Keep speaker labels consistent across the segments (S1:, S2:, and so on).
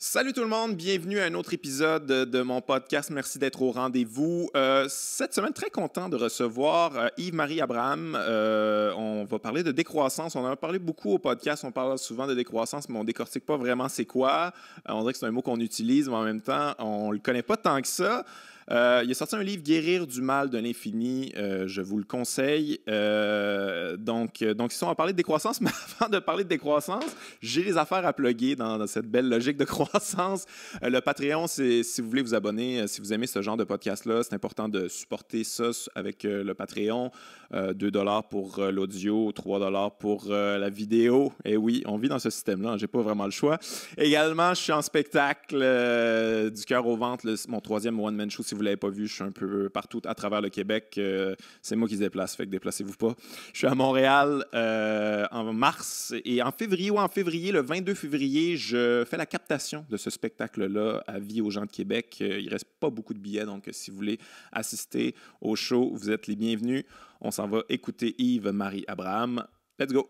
S1: Salut tout le monde, bienvenue à un autre épisode de mon podcast. Merci d'être au rendez-vous. Cette semaine, très content de recevoir Yves-Marie Abraham. On va parler de décroissance. On en a parlé beaucoup au podcast. On parle souvent de décroissance, mais on ne décortique pas vraiment c'est quoi. On dirait que c'est un mot qu'on utilise, mais en même temps, on ne le connaît pas tant que ça. Il a sorti un livre, Guérir du mal de l'infini. Je vous le conseille. Donc, ils sont à parler de décroissance, mais avant de parler de décroissance, j'ai les affaires à plugger dans cette belle logique de croissance. Le Patreon, c'est si vous voulez vous abonner, si vous aimez ce genre de podcast-là, c'est important de supporter ça avec le Patreon. 2 $ pour l'audio, 3 $ pour la vidéo. Et oui, on vit dans ce système-là, j'ai pas vraiment le choix. Également, je suis en spectacle du cœur au ventre, mon troisième one-man show. Si vous l'avez pas vu, je suis un peu partout à travers le Québec. C'est moi qui se déplace, fait que déplacez-vous pas. Je suis à Montréal en mars et en février, le 22 février, je fais la captation de ce spectacle-là à Vie aux gens de Québec. Il reste pas beaucoup de billets, donc si vous voulez assister au show, vous êtes les bienvenus. On s'en va écouter Yves-Marie Abraham. Let's go!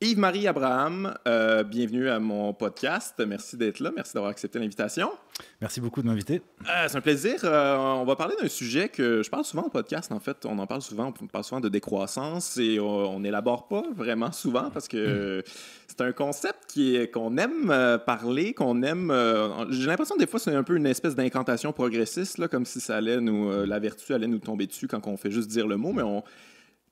S1: Yves-Marie Abraham, bienvenue à mon podcast. Merci d'être là. Merci d'avoir accepté l'invitation.
S2: Merci beaucoup de m'inviter.
S1: C'est un plaisir. On va parler d'un sujet que je parle souvent au podcast. En fait, on parle souvent de décroissance et on n'élabore pas vraiment souvent parce que c'est un concept qu'on aime parler, qu'on aime... j'ai l'impression que des fois, c'est un peu une espèce d'incantation progressiste, là, comme si ça allait la vertu allait nous tomber dessus quand on fait juste dire le mot, mais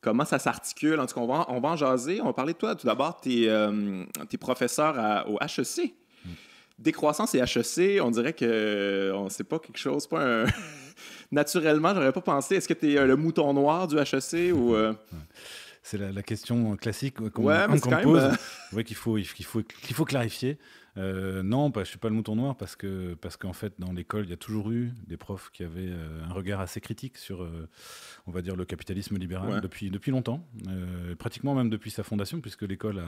S1: comment ça s'articule. En tout cas, on va en jaser. On va parler de toi. Tout d'abord, tu es professeur au HEC. Décroissance et HEC, on dirait que c'est pas quelque chose, pas un... Naturellement, j'aurais pas pensé. Est-ce que tu es le mouton noir du HEC ou...
S2: C'est la question classique qu'on
S1: me
S2: pose. Ouais, qu'il faut clarifier. Non, je suis pas le mouton noir parce qu'en fait, dans l'école, il y a toujours eu des profs qui avaient un regard assez critique sur, on va dire, le capitalisme libéral depuis longtemps, pratiquement même depuis sa fondation, puisque l'école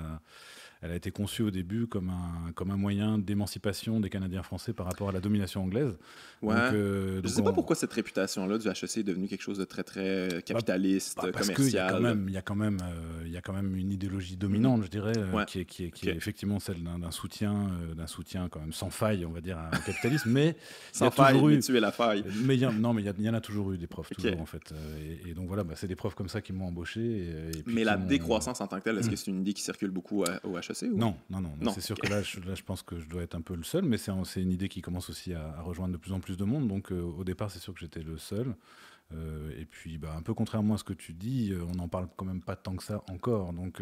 S2: elle a été conçue au début comme un moyen d'émancipation des Canadiens français par rapport à la domination anglaise.
S1: Ouais. Je ne sais pas pourquoi cette réputation-là du HEC est devenue quelque chose de très, très capitaliste,
S2: parce
S1: commercial.
S2: Il y a quand même une idéologie dominante, je dirais, qui est effectivement celle d'un soutien quand même sans faille, on va dire, au capitalisme. Mais
S1: sans faille, mais tuer la faille.
S2: Mais il y en a toujours eu des profs, toujours, en fait. Et donc voilà, c'est des profs comme ça qui m'ont embauché.
S1: Mais la décroissance en tant que telle, est-ce que c'est une idée qui circule beaucoup au HEC? Ou...
S2: Non. C'est sûr que là, je pense que je dois être un peu le seul, mais c'est une idée qui commence aussi à rejoindre de plus en plus de monde. Donc au départ, c'est sûr que j'étais le seul. Et puis, un peu contrairement à ce que tu dis, on n'en parle quand même pas tant que ça encore. Donc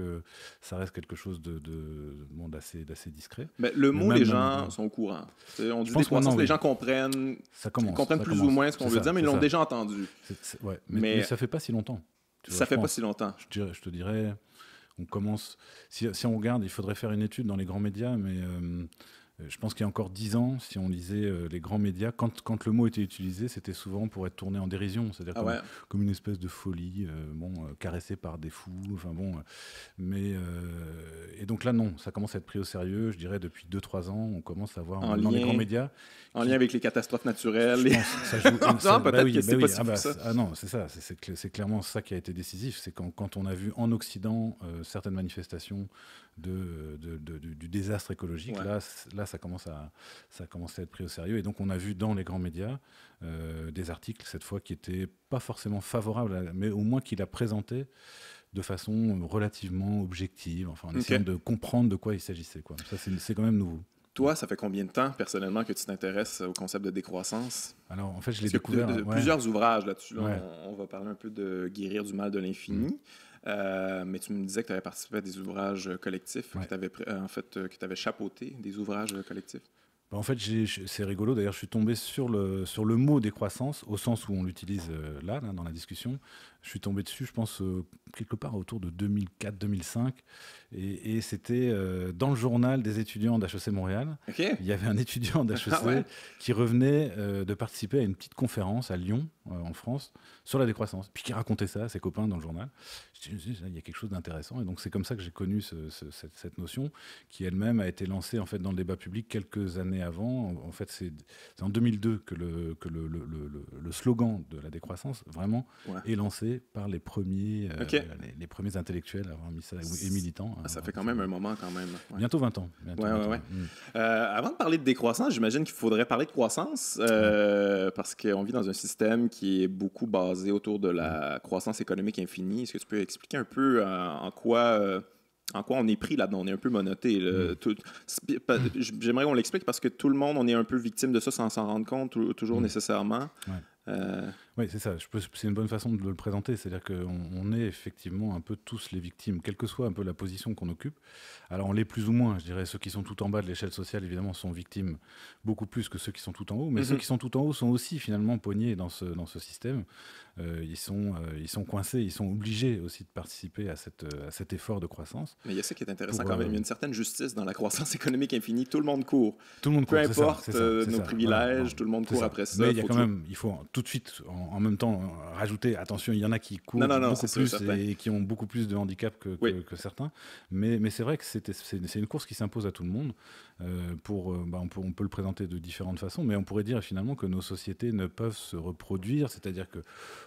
S2: ça reste quelque chose d'assez discret.
S1: Mais le mot, les gens sont au courant. On dit décroissance, les gens comprennent, plus ou moins ce qu'on veut dire, mais ils l'ont déjà entendu.
S2: Mais ça fait pas si longtemps.
S1: Ça fait pas si longtemps.
S2: Je te dirais... On commence, si on regarde, il faudrait faire une étude dans les grands médias, mais je pense qu'il y a encore 10 ans, si on lisait les grands médias, quand le mot était utilisé, c'était souvent pour être tourné en dérision, c'est-à-dire comme une espèce de folie, caressée par des fous, et donc là non, ça commence à être pris au sérieux, je dirais depuis 2-3 ans, on commence à voir dans les grands médias.
S1: En lien avec les catastrophes naturelles.
S2: Ça joue,
S1: peut-être que c'est pas si ça.
S2: Ah non, c'est ça, c'est clairement ça qui a été décisif, c'est quand on a vu en Occident certaines manifestations du désastre écologique, là ça commence à être pris au sérieux, et donc on a vu dans les grands médias des articles cette fois qui étaient pas forcément favorables, mais au moins qui la présentaient de façon relativement objective, en essayant de comprendre de quoi il s'agissait, quoi. Ça c'est quand même nouveau.
S1: Toi, ça fait combien de temps, personnellement, que tu t'intéresses au concept de décroissance?
S2: Alors, en fait, je l'ai découvert...
S1: Plusieurs ouvrages là-dessus. On va parler un peu de Guérir du mal de l'infini. Mais tu me disais que tu avais participé à des ouvrages collectifs, que tu avais chapeauté des ouvrages collectifs.
S2: En fait, c'est rigolo. D'ailleurs, je suis tombé sur le mot décroissance, au sens où on l'utilise là, dans la discussion. Je suis tombé dessus, je pense, quelque part autour de 2004-2005. Et c'était dans le journal des étudiants d'HEC Montréal.
S1: Okay.
S2: Il y avait un étudiant d'HEC qui revenait de participer à une petite conférence à Lyon, en France, sur la décroissance. Puis qui racontait ça à ses copains dans le journal. Je me suis dit, il y a quelque chose d'intéressant. Et donc, c'est comme ça que j'ai connu cette notion, qui elle-même a été lancée en fait, dans le débat public quelques années avant. En fait, c'est en 2002 que le slogan de la décroissance, vraiment, est lancé inventé par les premiers, les premiers intellectuels à avoir mis ça, et militants.
S1: Ça fait quand même un moment, quand même.
S2: Ouais. Bientôt 20 ans.
S1: Avant de parler de décroissance, j'imagine qu'il faudrait parler de croissance, parce qu'on vit dans un système qui est beaucoup basé autour de la croissance économique infinie. Est-ce que tu peux expliquer un peu en quoi on est pris là-dedans? On est un peu menotté. J'aimerais qu'on l'explique parce que tout le monde, on est un peu victime de ça sans s'en rendre compte toujours nécessairement.
S2: Oui, c'est ça. C'est une bonne façon de le présenter. C'est-à-dire qu'on est effectivement un peu tous les victimes, quelle que soit un peu la position qu'on occupe. Alors, on l'est plus ou moins. Je dirais ceux qui sont tout en bas de l'échelle sociale, évidemment, sont victimes beaucoup plus que ceux qui sont tout en haut. Mais ceux qui sont tout en haut sont aussi finalement pognés dans ce système. Ils sont coincés, ils sont obligés aussi de participer à cet effort de croissance.
S1: Mais il y a ça qui est intéressant quand même. Il y a une certaine justice dans la croissance économique infinie. Tout le monde court.
S2: Tout le monde court.
S1: Peu importe nos privilèges, tout le monde court après ça.
S2: Mais il faut tout de suite, en même temps, rajouter, attention, il y en a qui courent beaucoup plus et qui ont beaucoup plus de handicap que certains. Mais c'est vrai que c'est une course qui s'impose à tout le monde. On peut le présenter de différentes façons, mais on pourrait dire finalement que nos sociétés ne peuvent se reproduire, c'est-à-dire que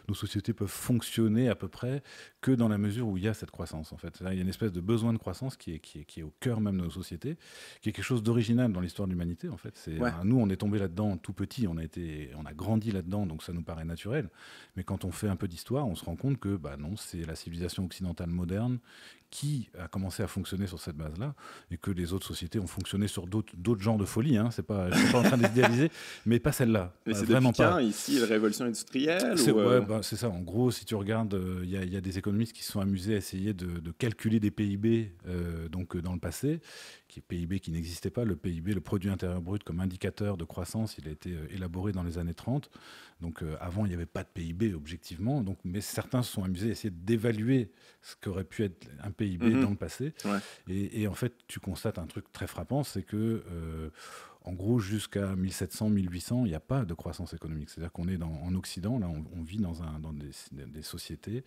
S2: nos sociétés peuvent fonctionner à peu près que dans la mesure où il y a cette croissance. En fait, il y a une espèce de besoin de croissance qui est au cœur même de nos sociétés, qui est quelque chose d'original dans l'histoire de l'humanité. En fait, nous, on est tombé là-dedans tout petit, on a grandi là-dedans, donc ça nous paraît naturel. Mais quand on fait un peu d'histoire, on se rend compte que non, c'est la civilisation occidentale moderne qui a commencé à fonctionner sur cette base-là, et que les autres sociétés ont fonctionné sur d'autres genres de folie. Je ne suis pas en train d'idéaliser, mais pas celle-là.
S1: Mais c'est vraiment pas. Ici, la révolution industrielle
S2: c'est ça. En gros, si tu regardes, il y a des économistes qui se sont amusés à essayer de calculer des PIB dans le passé, PIB qui n'existait pas. Le PIB, le produit intérieur brut, comme indicateur de croissance, il a été élaboré dans les années 30. Donc avant, il n'y avait pas de PIB objectivement. Mais certains se sont amusés à essayer d'évaluer ce qu'aurait pu être un PIB dans le passé. Et en fait, tu constates un truc très frappant, c'est que en gros, jusqu'à 1700, 1800, il n'y a pas de croissance économique. C'est-à-dire qu'on est en Occident, là, on vit dans des sociétés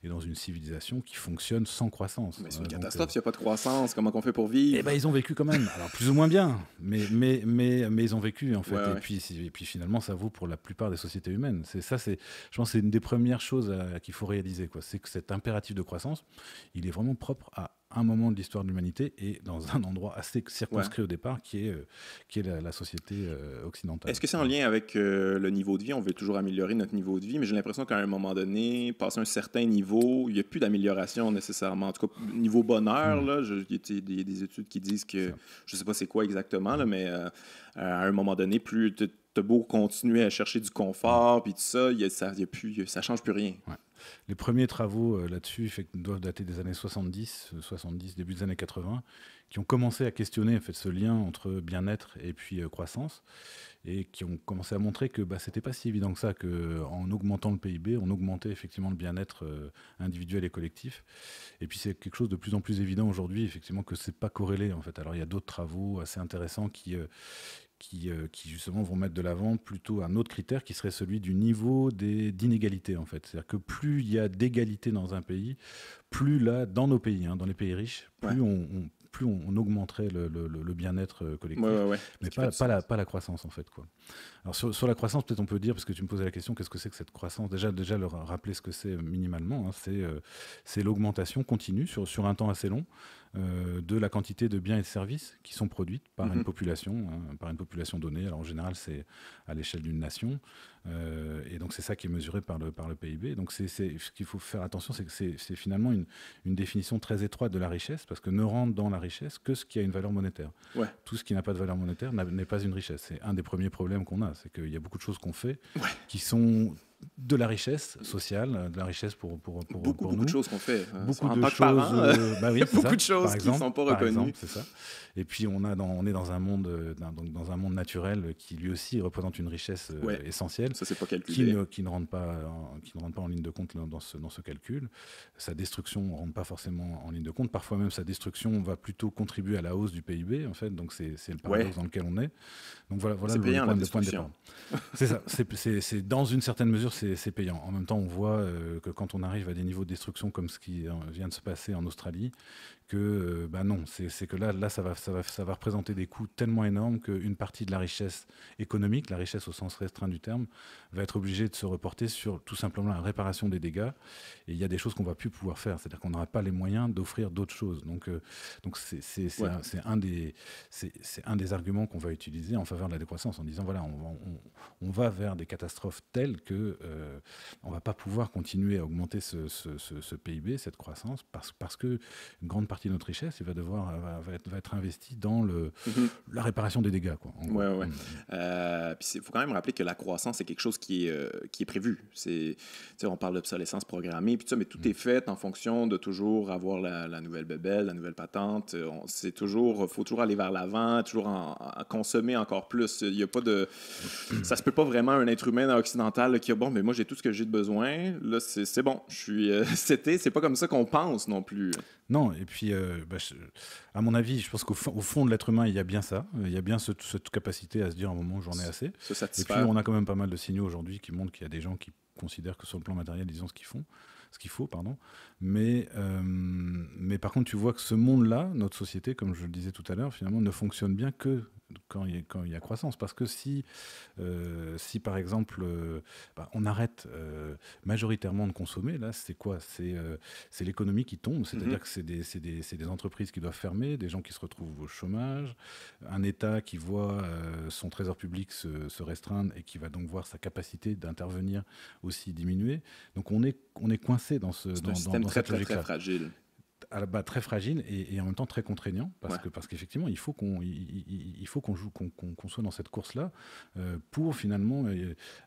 S2: et dans une civilisation qui fonctionne sans croissance.
S1: Mais c'est une catastrophe s'il n'y a pas de croissance. Comment on fait pour vivre?
S2: Ils ont vécu quand même. Alors, plus ou moins bien, mais ils ont vécu, en fait. Et puis, finalement, ça vaut pour la plupart des sociétés humaines. Je pense que c'est une des premières choses qu'il faut réaliser, quoi. C'est que cet impératif de croissance, il est vraiment propre à un moment de l'histoire de l'humanité et dans un endroit assez circonscrit au départ qui est la société occidentale.
S1: Est-ce que c'est en lien avec le niveau de vie? On veut toujours améliorer notre niveau de vie, mais j'ai l'impression qu'à un moment donné, passé un certain niveau, il n'y a plus d'amélioration nécessairement. En tout cas, niveau bonheur, il y a des études qui disent que, je ne sais pas c'est quoi exactement, là, mais à un moment donné, plus tu as beau continuer à chercher du confort, puis tout ça, ça ne change plus rien.
S2: Ouais. Les premiers travaux là-dessus doivent dater des années 70, début des années 80, qui ont commencé à questionner en fait, ce lien entre bien-être et puis croissance, et qui ont commencé à montrer que c'était pas si évident que ça, qu'en augmentant le PIB, on augmentait effectivement le bien-être individuel et collectif. Et puis c'est quelque chose de plus en plus évident aujourd'hui, effectivement, que c'est pas corrélé en fait. Alors il y a d'autres travaux assez intéressants qui justement vont mettre de l'avant plutôt un autre critère qui serait celui du niveau d'inégalité en fait. C'est-à-dire que plus il y a d'égalité dans un pays, plus là, dans nos pays, dans les pays riches, plus on augmenterait le bien-être collectif, mais pas la croissance en fait, quoi. Alors sur la croissance, peut-être on peut dire, parce que tu me posais la question, qu'est-ce que c'est que cette croissance? Déjà leur rappeler ce que c'est minimalement, c'est l'augmentation continue sur un temps assez long de la quantité de biens et de services qui sont produits par une population, par une population donnée. Alors en général, c'est à l'échelle d'une nation, et donc c'est ça qui est mesuré par le PIB. Donc ce qu'il faut faire attention, c'est que c'est finalement une définition très étroite de la richesse, parce que ne rentre dans la richesse que ce qui a une valeur monétaire. Tout ce qui n'a pas de valeur monétaire n'est pas une richesse. C'est un des premiers problèmes qu'on a, c'est qu'il y a beaucoup de choses qu'on fait qui sont de la richesse sociale, de la richesse pour
S1: beaucoup
S2: nous.
S1: De choses qu'on fait.
S2: Beaucoup de choses,
S1: beaucoup de choses qui ne sont pas reconnues.
S2: Exemple, c'est ça. Et puis on est dans un monde naturel qui lui aussi représente une richesse essentielle.
S1: Ça, c'est pas calculé.
S2: Qui ne rentre pas en ligne de compte dans ce calcul. Sa destruction ne rentre pas forcément en ligne de compte. Parfois même sa destruction va plutôt contribuer à la hausse du PIB, en fait. Donc c'est le paradoxe dans lequel on est. Donc voilà le point de départ. C'est ça. C'est dans une certaine mesure, c'est payant. En même temps, on voit que quand on arrive à des niveaux de destruction comme ce qui vient de se passer en Australie, que non, c'est que là ça va représenter des coûts tellement énormes qu'une partie de la richesse économique, la richesse au sens restreint du terme, va être obligée de se reporter sur tout simplement la réparation des dégâts. Et il y a des choses qu'on va plus pouvoir faire, c'est-à-dire qu'on n'aura pas les moyens d'offrir d'autres choses. Donc c'est un des arguments qu'on va utiliser en faveur de la décroissance, en disant voilà, on va vers des catastrophes telles que on va pas pouvoir continuer à augmenter ce PIB, cette croissance, parce que une grande partie de notre richesse va être investie dans la réparation des dégâts, quoi.
S1: Puis il faut quand même rappeler que la croissance, c'est quelque chose qui est prévu. On parle d'obsolescence programmée, puis mais tout est fait en fonction de toujours avoir la nouvelle bébelle, la nouvelle patente. Faut toujours aller vers l'avant, toujours en consommer encore plus. Il y a pas de... Ça se peut pas vraiment un être humain occidental qui a, bon, mais moi, j'ai tout ce que j'ai de besoin. Là, c'est bon. C'est pas comme ça qu'on pense non plus.
S2: Non, et puis, à mon avis, je pense qu'au fond de l'être humain, il y a bien ça. Il y a bien cette capacité à se dire à un moment, j'en ai assez. Et puis, on a quand même pas mal de signaux aujourd'hui qui montrent qu'il y a des gens qui considèrent que sur le plan matériel, ils ont ce qu'il faut, pardon. Mais par contre, tu vois que ce monde-là, notre société, comme je le disais tout à l'heure, finalement, ne fonctionne bien que quand il y a croissance. Parce que si par exemple, on arrête majoritairement de consommer, là, c'est quoi ? C'est l'économie qui tombe, c'est-à-dire que c'est des entreprises qui doivent fermer, des gens qui se retrouvent au chômage, un État qui voit son trésor public se restreindre et qui va donc voir sa capacité d'intervenir aussi diminuer. Donc on est coincé dans
S1: un système très fragile.
S2: Très fragile et en même temps très contraignant parce qu'effectivement il faut qu'on soit dans cette course là pour finalement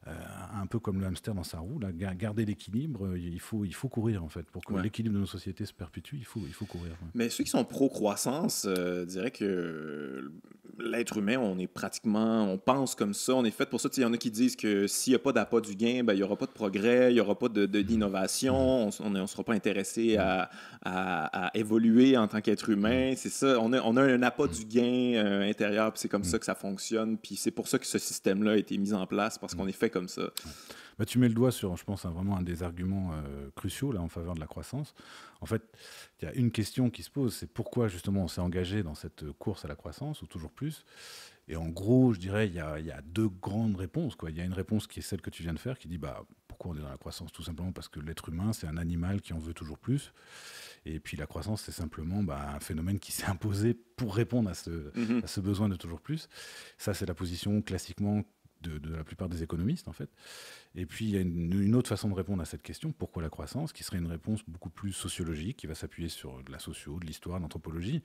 S2: un peu comme le hamster dans sa roue là, garder l'équilibre. Il faut courir en fait pour que l'équilibre de nos sociétés se perpétue. Il faut courir.
S1: Mais ceux qui sont pro-croissance diraient que l'être humain, on pense comme ça, on est fait pour ça. Il y en a qui disent que s'il n'y a pas d'appât du gain, il n'y aura pas de progrès, il n'y aura pas d'innovation, on ne sera pas intéressé à évoluer en tant qu'être humain. C'est ça, on a un appât du gain intérieur, puis c'est comme ça que ça fonctionne, puis c'est pour ça que ce système-là a été mis en place, parce qu'on est fait comme ça.
S2: Tu mets le doigt sur, je pense, vraiment un des arguments cruciaux là, en faveur de la croissance. En fait, il y a une question qui se pose, c'est pourquoi justement on s'est engagé dans cette course à la croissance, ou toujours plus. Et en gros, je dirais, il y a deux grandes réponses, quoi. Il y a une réponse qui est celle que tu viens de faire, qui dit pourquoi on est dans la croissance ? Tout simplement parce que l'être humain, c'est un animal qui en veut toujours plus. Et puis la croissance, c'est simplement un phénomène qui s'est imposé pour répondre à ce besoin de toujours plus. Ça, c'est la position classiquement de la plupart des économistes, en fait. Et puis, il y a une autre façon de répondre à cette question, pourquoi la croissance, qui serait une réponse beaucoup plus sociologique, qui va s'appuyer sur de la socio, de l'histoire, de l'anthropologie,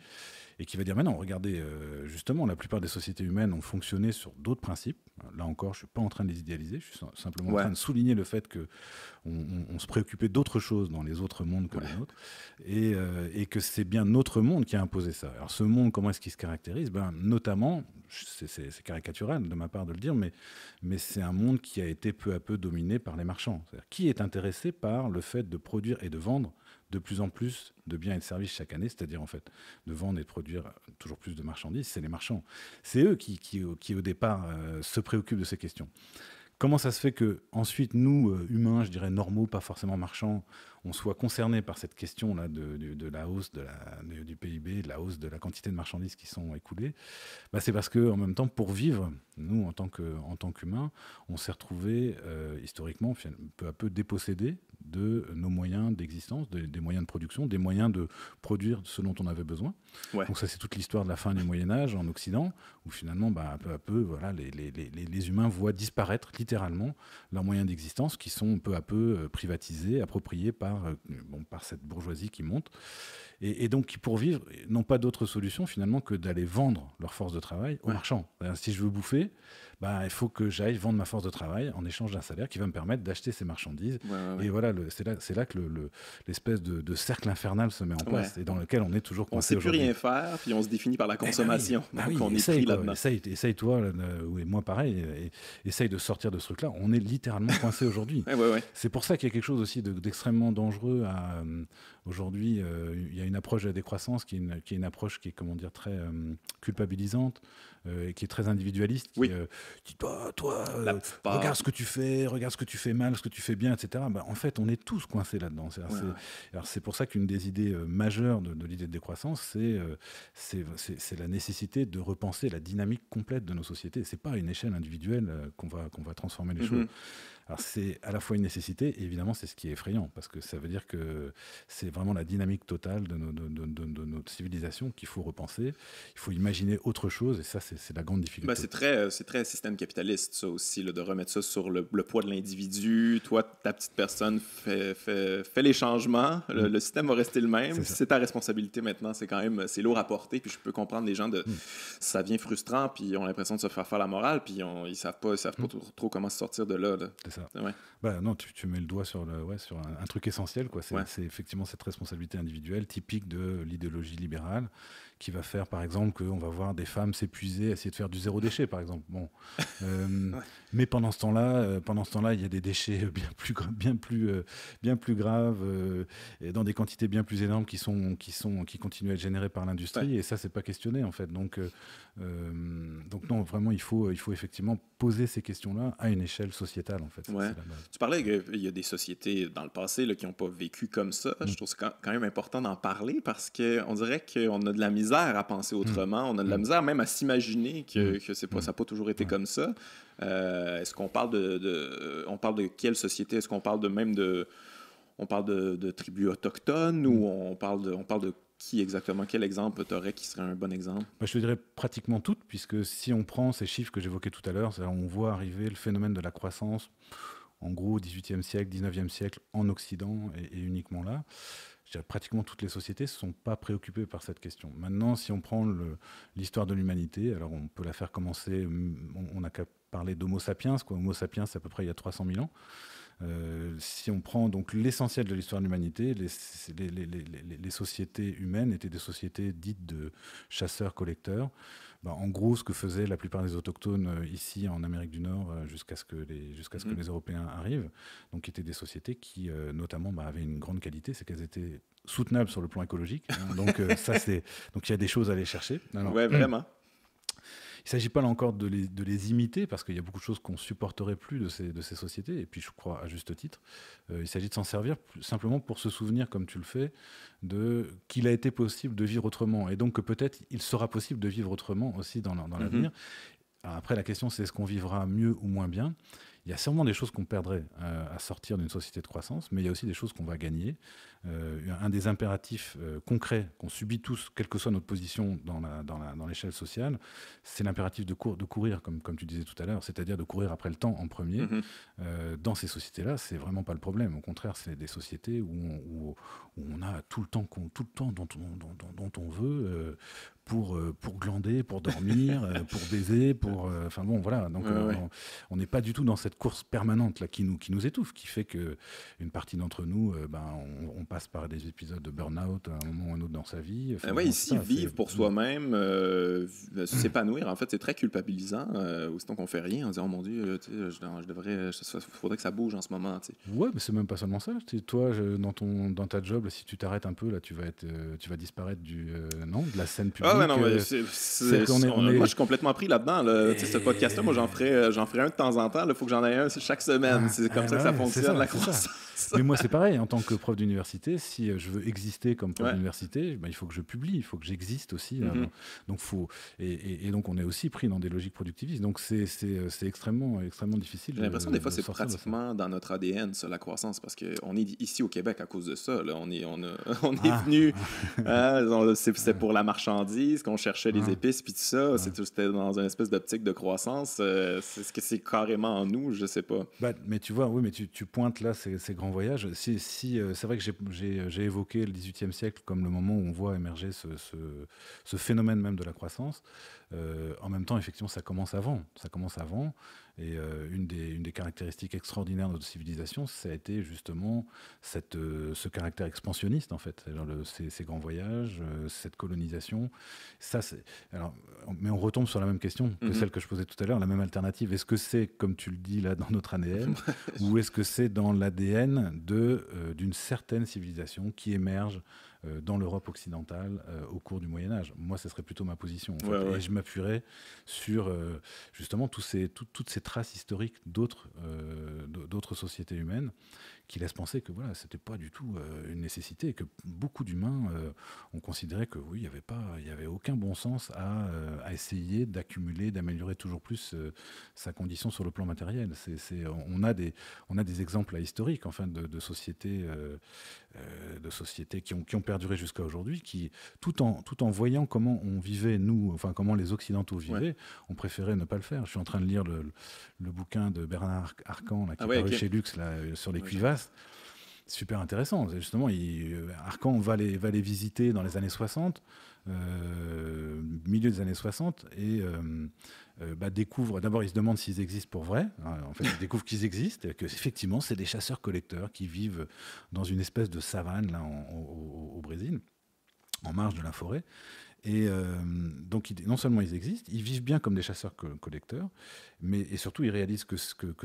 S2: et qui va dire, non, regardez, justement, la plupart des sociétés humaines ont fonctionné sur d'autres principes. Là encore, je ne suis pas en train de les idéaliser, je suis simplement en train de souligner le fait qu'on se préoccupait d'autres choses dans les autres mondes que les nôtres, et que c'est bien notre monde qui a imposé ça. Alors, ce monde, comment est-ce qu'il se caractérise ? Notamment, c'est caricatural de ma part de le dire, mais c'est un monde qui a été peu à peu dominé par les marchands. C'est-à-dire, qui est intéressé par le fait de produire et de vendre de plus en plus de biens et de services chaque année, c'est-à-dire en fait de vendre et de produire toujours plus de marchandises, c'est les marchands. C'est eux qui au départ se préoccupent de ces questions. Comment ça se fait que ensuite nous, humains, je dirais normaux, pas forcément marchands, on soit concernés par cette question-là de la hausse du PIB, de la hausse de la quantité de marchandises qui sont écoulées ? C'est parce que en même temps, pour vivre, nous, en tant qu'humains, on s'est retrouvés historiquement peu à peu dépossédés de nos moyens d'existence, des moyens de production, des moyens de produire ce dont on avait besoin. Donc ça, c'est toute l'histoire de la fin du Moyen-Âge en Occident, où finalement, peu à peu, les humains voient disparaître littéralement leurs moyens d'existence qui sont peu à peu privatisés, appropriés par cette bourgeoisie qui monte. Et donc, qui, pour vivre, n'ont pas d'autre solution finalement que d'aller vendre leur force de travail aux marchands. Si je veux bouffer, il faut que j'aille vendre ma force de travail en échange d'un salaire qui va me permettre d'acheter ces marchandises. Et voilà, c'est là que l'espèce de cercle infernal se met en place et dans lequel on est toujours coincé aujourd'hui.
S1: On ne sait plus rien faire, puis on se définit par la consommation. Donc on est
S2: essaye,
S1: pris là-dedans.
S2: Essaye toi, et moi pareil, essaye de sortir de ce truc-là. On est littéralement coincé aujourd'hui. C'est pour ça qu'il y a quelque chose aussi d'extrêmement dangereux aujourd'hui. Il y a une approche de la décroissance qui est une approche qui est, comment dire, très culpabilisante et qui est très individualiste. Qui toi, regarde ce que tu fais, regarde ce que tu fais mal, ce que tu fais bien, etc. En fait, on est tous coincés là-dedans. Alors c'est pour ça qu'une des idées majeures de l'idée de décroissance, c'est la nécessité de repenser la dynamique complète de nos sociétés. C'est pas à une échelle individuelle qu'on va transformer les choses. Alors c'est à la fois une nécessité et évidemment c'est ce qui est effrayant parce que ça veut dire que c'est vraiment la dynamique totale de notre civilisation qu'il faut repenser. Il faut imaginer autre chose et ça c'est la grande difficulté.
S1: C'est très système capitaliste ça aussi, là, de remettre ça sur le poids de l'individu. Toi, ta petite personne fait les changements. Le système va rester le même. C'est ta responsabilité maintenant. C'est lourd à porter. Puis je peux comprendre les gens ça devient frustrant puis ils ont l'impression de se faire la morale puis ils savent pas trop comment se sortir de là.
S2: C'est ça. Non, tu mets le doigt sur un truc essentiel, quoi. C'est effectivement cette responsabilité individuelle typique de l'idéologie libérale qui va faire, par exemple, qu'on va voir des femmes s'épuiser, essayer de faire du zéro déchet, par exemple. Bon, mais pendant ce temps-là, il y a des déchets bien plus graves et dans des quantités bien plus énormes qui continuent à être générées par l'industrie. Et ça, c'est pas questionné, en fait. Donc non, vraiment, il faut effectivement poser ces questions-là à une échelle sociétale, en fait.
S1: Tu parlais qu'il y a des sociétés dans le passé là, qui n'ont pas vécu comme ça. Je trouve que c'est quand même important d'en parler parce qu'on dirait qu'on a de la misère à penser autrement. On a de la misère même à s'imaginer que ça n'a pas toujours été comme ça. Est-ce qu'on parle on parle de quelle société? Est-ce qu'on parle on parle de tribus autochtones ou on parle de qui exactement? Quel exemple tu aurais qui serait un bon exemple?
S2: Je te dirais pratiquement toutes, puisque si on prend ces chiffres que j'évoquais tout à l'heure, on voit arriver le phénomène de la croissance, en gros, 18e siècle, 19e siècle, en Occident et uniquement là. Je dirais pratiquement toutes les sociétés ne sont pas préoccupées par cette question. Maintenant, si on prend l'histoire de l'humanité, alors on peut la faire commencer, on n'a qu'à parler d'Homo sapiens, quoi. Homo sapiens, c'est à peu près il y a 300 000 ans. Si on prend donc l'essentiel de l'histoire de l'humanité, les sociétés humaines étaient des sociétés dites de chasseurs-collecteurs. En gros, ce que faisaient la plupart des autochtones ici en Amérique du Nord jusqu'à ce que les Européens arrivent, donc étaient des sociétés qui notamment avaient une grande qualité, c'est qu'elles étaient soutenables sur le plan écologique. Donc donc il y a des choses à aller chercher.
S1: Vraiment.
S2: Il ne s'agit pas là encore de les imiter, parce qu'il y a beaucoup de choses qu'on ne supporterait plus de ces sociétés, et puis je crois à juste titre. Il s'agit de s'en servir simplement pour se souvenir, comme tu le fais, qu'il a été possible de vivre autrement, et donc que peut-être il sera possible de vivre autrement aussi dans l'avenir. Alors après, la question, c'est est-ce qu'on vivra mieux ou moins bien ? Il y a sûrement des choses qu'on perdrait à sortir d'une société de croissance, mais il y a aussi des choses qu'on va gagner. Un des impératifs concrets qu'on subit tous, quelle que soit notre position dans l'échelle sociale, c'est l'impératif de courir, comme tu disais tout à l'heure, c'est-à-dire de courir après le temps en premier. Dans ces sociétés-là, c'est vraiment pas le problème. Au contraire, c'est des sociétés où on a tout le temps dont on veut pour glander, pour dormir, pour baiser, enfin bon, voilà. Donc on n'est pas du tout dans cette course permanente là qui nous étouffe, qui fait que une partie d'entre nous, on passe par des épisodes de burn-out à un moment ou un autre dans sa vie.
S1: Ici, vivre pour soi-même, s'épanouir, en fait, c'est très culpabilisant. Aussitôt qu'on fait rien, on se dit, oh mon Dieu, faudrait que ça bouge en ce moment.
S2: Ouais, mais c'est même pas seulement ça. Toi, dans ta job, si tu t'arrêtes un peu, là, tu vas disparaître de la scène publique.
S1: Moi, je suis complètement pris là-dedans. Ce podcast-là, moi, j'en ferai un de temps en temps. Il faut que j'en aie un chaque semaine. C'est comme ça que ça fonctionne, la croissance.
S2: Mais moi, c'est pareil. En tant que prof d'université, si je veux exister comme prof d'université, il faut que je publie, il faut que j'existe aussi. Donc, donc, on est aussi pris dans des logiques productivistes. Donc, c'est extrêmement, extrêmement difficile.
S1: J'ai l'impression, des fois, c'est pratiquement dans notre ADN, ça, la croissance, parce qu'on est ici au Québec à cause de ça. Là. On est venu, c'était pour la marchandise, qu'on cherchait les épices, puis tout ça. C'était dans une espèce d'optique de croissance. Est-ce que c'est carrément en nous? Je sais pas.
S2: Mais tu vois, oui, mais tu pointes là ces grands voyages. C'est vrai que j'ai évoqué le XVIIIe siècle comme le moment où on voit émerger ce phénomène même de la croissance. En même temps, effectivement, ça commence avant. Et une des caractéristiques extraordinaires de notre civilisation, ça a été justement ce caractère expansionniste, en fait. Alors, ces grands voyages, cette colonisation. Alors, mais on retombe sur la même question que celle que je posais tout à l'heure, la même alternative. Est-ce que c'est, comme tu le dis là, dans notre ADN, ou est-ce que c'est dans l'ADN d'une certaine civilisation qui émerge dans l'Europe occidentale au cours du Moyen-Âge? Moi, ce serait plutôt ma position. En fait. Et je m'appuierais sur justement toutes ces traces historiques d'autres sociétés humaines qui laissent penser que voilà, c'était pas du tout une nécessité et que beaucoup d'humains ont considéré que oui, il y avait aucun bon sens à essayer d'accumuler, d'améliorer toujours plus sa condition sur le plan matériel. On a des exemples historiques enfin de sociétés qui ont perduré jusqu'à aujourd'hui, qui tout en voyant comment on vivait nous, enfin comment les Occidentaux vivaient, on préférait ne pas le faire. Je suis en train de lire le bouquin de Bernard Arcan là, qui est paru chez Lux là, sur les cuivasses. Super intéressant. Justement, Arcan va les visiter dans les années 60, milieu des années 60, et découvre, d'abord il se demande s'ils existent pour vrai. En fait, il découvre qu'ils existent, et qu'effectivement, c'est des chasseurs-collecteurs qui vivent dans une espèce de savane là, au Brésil, en marge de la forêt. Et donc, non seulement ils existent, ils vivent bien comme des chasseurs-collecteurs, et surtout, ils réalisent que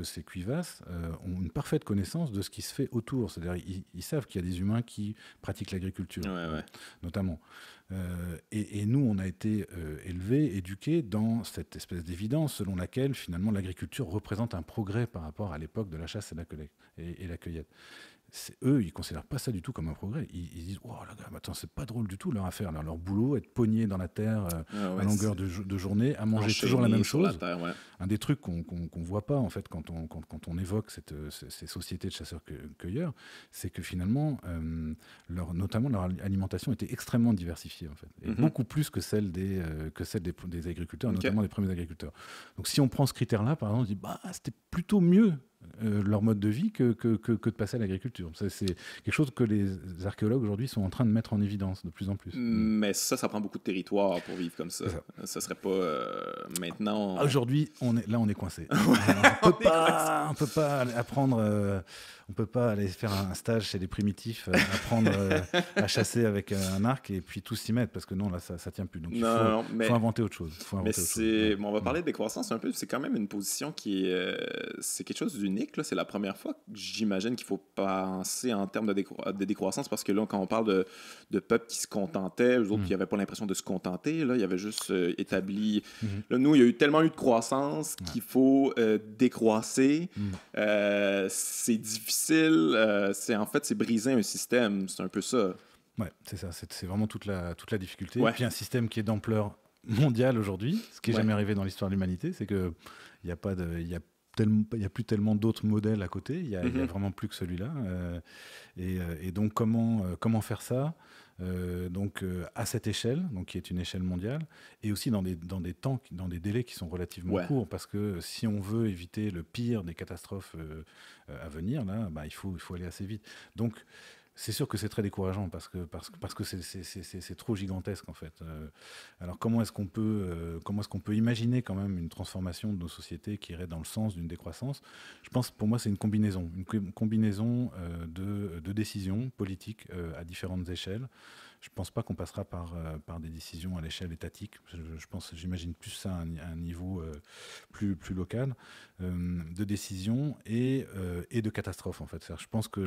S2: ces cuivasses ont une parfaite connaissance de ce qui se fait autour. C'est-à-dire, ils savent qu'il y a des humains qui pratiquent l'agriculture, notamment. Et nous, on a été élevés, éduqués dans cette espèce d'évidence selon laquelle, finalement, l'agriculture représente un progrès par rapport à l'époque de la chasse et la cueillette. Eux, ils ne considèrent pas ça du tout comme un progrès. Ils disent oh là là, attends, c'est pas drôle du tout leur affaire. Leur boulot, être pogné dans la terre à longueur de journée, à manger toujours la même chose. Un des trucs qu'on voit pas en fait quand on évoque ces sociétés de chasseurs-cueilleurs, c'est que finalement, notamment leur alimentation était extrêmement diversifiée en fait, et beaucoup plus que celle des agriculteurs, notamment des premiers agriculteurs. Donc si on prend ce critère-là, par exemple, on se dit c'était plutôt mieux leur mode de vie que de passer à l'agriculture. C'est quelque chose que les archéologues aujourd'hui sont en train de mettre en évidence de plus en plus.
S1: Mais ça prend beaucoup de territoire pour vivre comme ça. Ça serait pas maintenant.
S2: Aujourd'hui, on est coincé. On peut pas apprendre. On peut pas aller faire un stage chez les primitifs, apprendre à chasser avec un arc et puis tout s'y mettre parce que non là ça tient plus. Donc il faut inventer autre chose.
S1: On va parler de décroissance un peu. C'est quand même une position qui c'est quelque chose d'unique. Là. C'est la première fois que j'imagine qu'il faut penser en termes de décroissance parce que là quand on parle de peuples qui se contentaient, eux autres qui n'avaient pas l'impression de se contenter, là il y avait juste établi. Là, nous il y a eu tellement eu de croissance qu'il faut décroisser. C'est difficile. C'est briser un système, c'est un peu ça.
S2: Ouais, c'est ça, c'est vraiment toute la difficulté. Et puis un système qui est d'ampleur mondiale aujourd'hui, ce qui n'est jamais arrivé dans l'histoire de l'humanité, c'est qu'il n'y a plus tellement d'autres modèles à côté, il y a vraiment plus que celui-là. Et donc comment faire ça à cette échelle, donc qui est une échelle mondiale, et aussi dans des temps, dans des délais qui sont relativement courts, parce que si on veut éviter le pire des catastrophes à venir, là, il faut aller assez vite. Donc c'est sûr que c'est très décourageant parce que c'est trop gigantesque en fait. Alors comment est-ce qu'on peut imaginer quand même une transformation de nos sociétés qui irait dans le sens d'une décroissance? Je pense pour moi c'est une combinaison de décisions politiques à différentes échelles. Je ne pense pas qu'on passera par des décisions à l'échelle étatique. J'imagine plus ça à un niveau plus local de décisions et de catastrophes en fait. Je pense que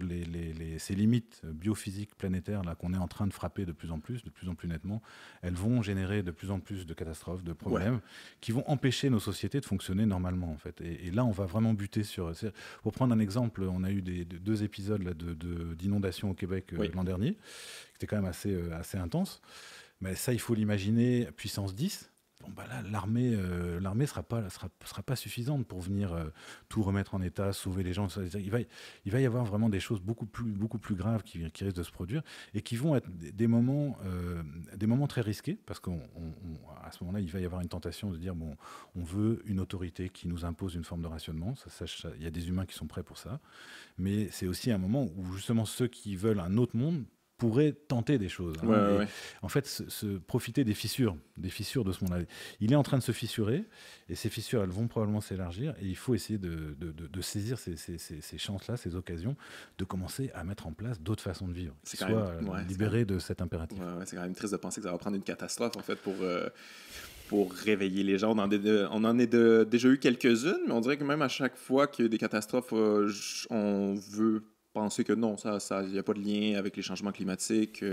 S2: ces limites biophysiques planétaires là qu'on est en train de frapper de plus en plus nettement, elles vont générer de plus en plus de catastrophes, de problèmes qui vont empêcher nos sociétés de fonctionner normalement en fait. Et là, on va vraiment buter sur. Pour prendre un exemple, on a eu deux épisodes là, d'inondations au Québec l'an dernier. C'était quand même assez intense. Mais ça, il faut l'imaginer puissance 10. Bon, là, l'armée sera pas suffisante pour venir tout remettre en état, sauver les gens. Il va y avoir vraiment des choses beaucoup plus graves qui risquent de se produire et qui vont être des moments très risqués parce qu'à ce moment-là, il va y avoir une tentation de dire bon, on veut une autorité qui nous impose une forme de rationnement. Il y a des humains qui sont prêts pour ça, mais c'est aussi un moment où justement ceux qui veulent un autre monde pourrait tenter des choses. En fait, profiter des fissures de ce monde-là. Il est en train de se fissurer, et ces fissures, elles vont probablement s'élargir, et il faut essayer de saisir ces chances-là, ces occasions, de commencer à mettre en place d'autres façons de vivre, qui soient libérées de cet impératif.
S1: C'est quand même triste de penser que ça va prendre une catastrophe, en fait, pour réveiller les gens. On en a déjà eu quelques-unes, mais on dirait que même à chaque fois qu'il y a des catastrophes, on veut penser que non, il n'y a pas de lien avec les changements climatiques,